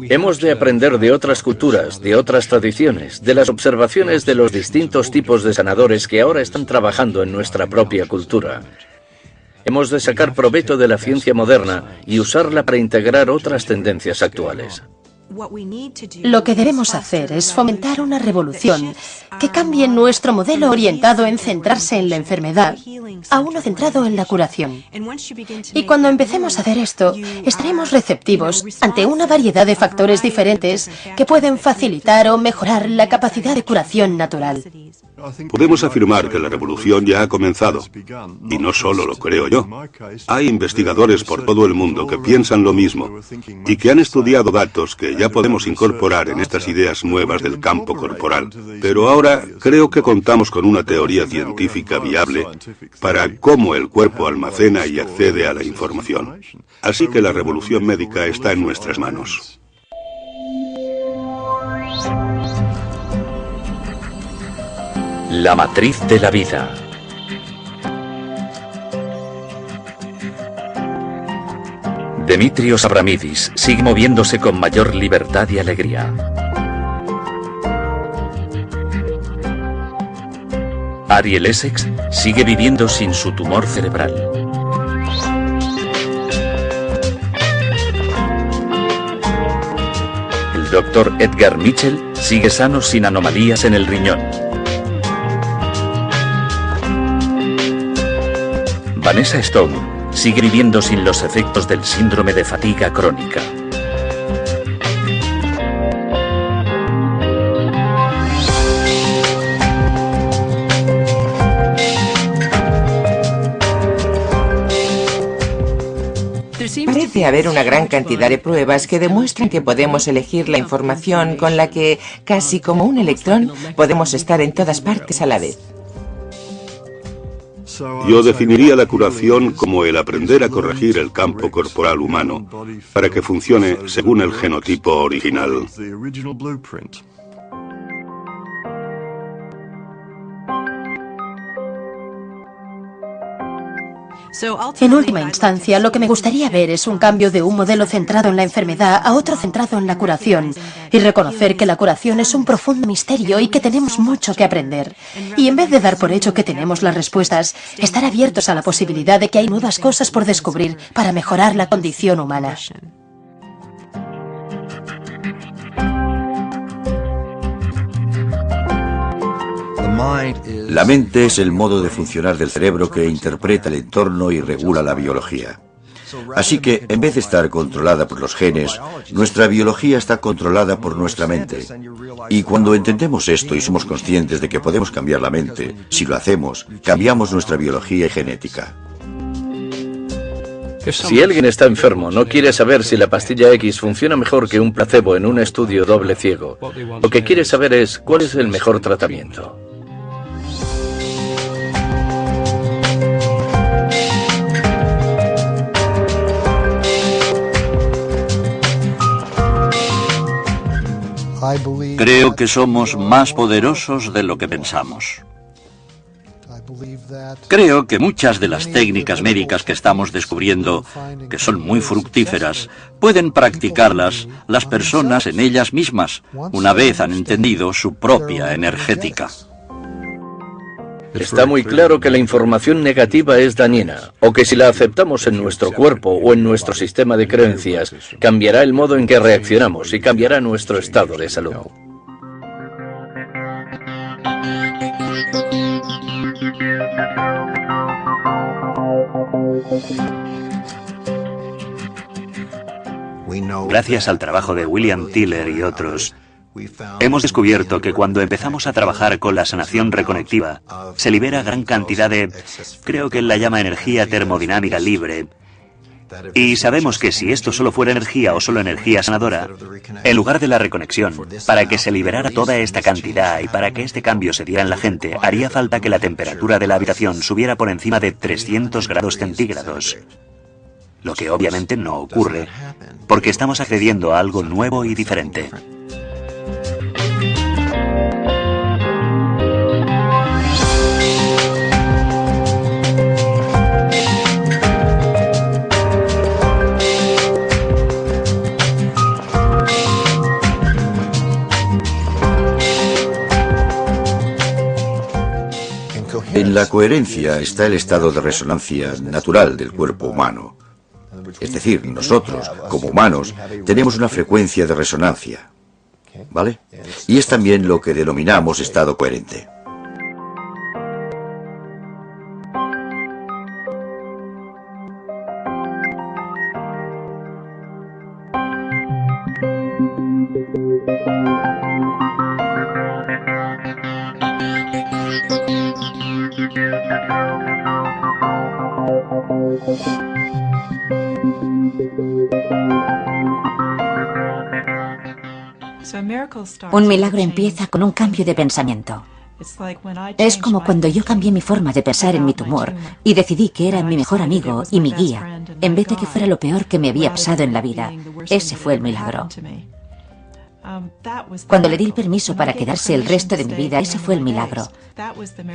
Hemos de aprender de otras culturas, de otras tradiciones, de las observaciones de los distintos tipos de sanadores que ahora están trabajando en nuestra propia cultura. Hemos de sacar provecho de la ciencia moderna y usarla para integrar otras tendencias actuales. Lo que debemos hacer es fomentar una revolución que cambie nuestro modelo orientado en centrarse en la enfermedad a uno centrado en la curación. Y cuando empecemos a hacer esto, estaremos receptivos ante una variedad de factores diferentes que pueden facilitar o mejorar la capacidad de curación natural. Podemos afirmar que la revolución ya ha comenzado. Y no solo lo creo yo. Hay investigadores por todo el mundo que piensan lo mismo y que han estudiado datos que ya podemos incorporar en estas ideas nuevas del campo corporal. Pero ahora creo que contamos con una teoría científica viable para cómo el cuerpo almacena y accede a la información. Así que la revolución médica está en nuestras manos. La matriz de la vida. Demetrios Abramidis sigue moviéndose con mayor libertad y alegría. Ariel Essex sigue viviendo sin su tumor cerebral. Dr. Edgar Mitchell sigue sano sin anomalías en el riñón. Vanessa Stone sigue viviendo sin los efectos del síndrome de fatiga crónica. Parece haber una gran cantidad de pruebas que demuestran que podemos elegir la información con la que, casi como un electrón, podemos estar en todas partes a la vez. Yo definiría la curación como el aprender a corregir el campo corporal humano para que funcione según el genotipo original. En última instancia, lo que me gustaría ver es un cambio de un modelo centrado en la enfermedad a otro centrado en la curación, y reconocer que la curación es un profundo misterio y que tenemos mucho que aprender. Y en vez de dar por hecho que tenemos las respuestas, estar abiertos a la posibilidad de que hay nuevas cosas por descubrir para mejorar la condición humana. La mente es el modo de funcionar del cerebro que interpreta el entorno y regula la biología. Así que, en vez de estar controlada por los genes, nuestra biología está controlada por nuestra mente. Y cuando entendemos esto y somos conscientes de que podemos cambiar la mente, si lo hacemos, cambiamos nuestra biología y genética. Si alguien está enfermo, no quiere saber si la pastilla X funciona mejor que un placebo en un estudio doble ciego. Lo que quiere saber es cuál es el mejor tratamiento. Creo que somos más poderosos de lo que pensamos. Creo que muchas de las técnicas médicas que estamos descubriendo, que son muy fructíferas, pueden practicarlas las personas en ellas mismas, una vez han entendido su propia energética. Está muy claro que la información negativa es dañina, o que si la aceptamos en nuestro cuerpo o en nuestro sistema de creencias, cambiará el modo en que reaccionamos y cambiará nuestro estado de salud. Gracias al trabajo de William Tiller y otros, hemos descubierto que cuando empezamos a trabajar con la sanación reconectiva, se libera gran cantidad de, creo que él la llama energía termodinámica libre, y sabemos que si esto solo fuera energía o solo energía sanadora, en lugar de la reconexión, para que se liberara toda esta cantidad y para que este cambio se diera en la gente, haría falta que la temperatura de la habitación subiera por encima de 300 grados centígrados. Lo que obviamente no ocurre, porque estamos accediendo a algo nuevo y diferente. En la coherencia está el estado de resonancia natural del cuerpo humano. Es decir, nosotros, como humanos, tenemos una frecuencia de resonancia, ¿vale? Y es también lo que denominamos estado coherente. Un milagro empieza con un cambio de pensamiento. Es como cuando yo cambié mi forma de pensar en mi tumor y decidí que era mi mejor amigo y mi guía, en vez de que fuera lo peor que me había pasado en la vida. Ese fue el milagro. Cuando le di el permiso para quedarse el resto de mi vida, ese fue el milagro.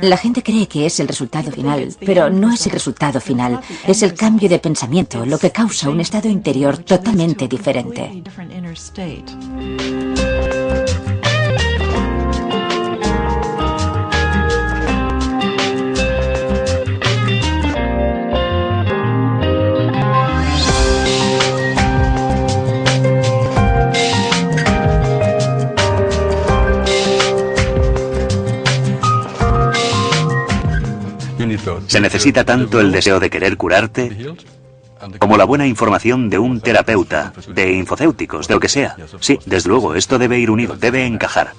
La gente cree que es el resultado final, pero no es el resultado final. Es el cambio de pensamiento lo que causa un estado interior totalmente diferente. Se necesita tanto el deseo de querer curarte como la buena información de un terapeuta, de infocéuticos, de lo que sea. Sí, desde luego, esto debe ir unido, debe encajar.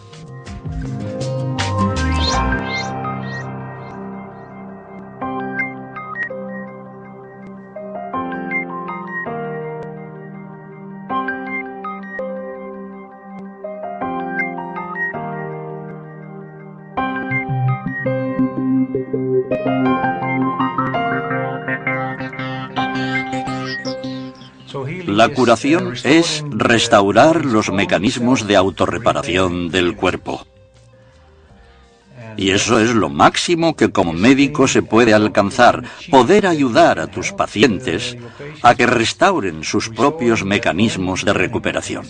La curación es restaurar los mecanismos de autorreparación del cuerpo. Y eso es lo máximo que como médico se puede alcanzar, poder ayudar a tus pacientes a que restauren sus propios mecanismos de recuperación.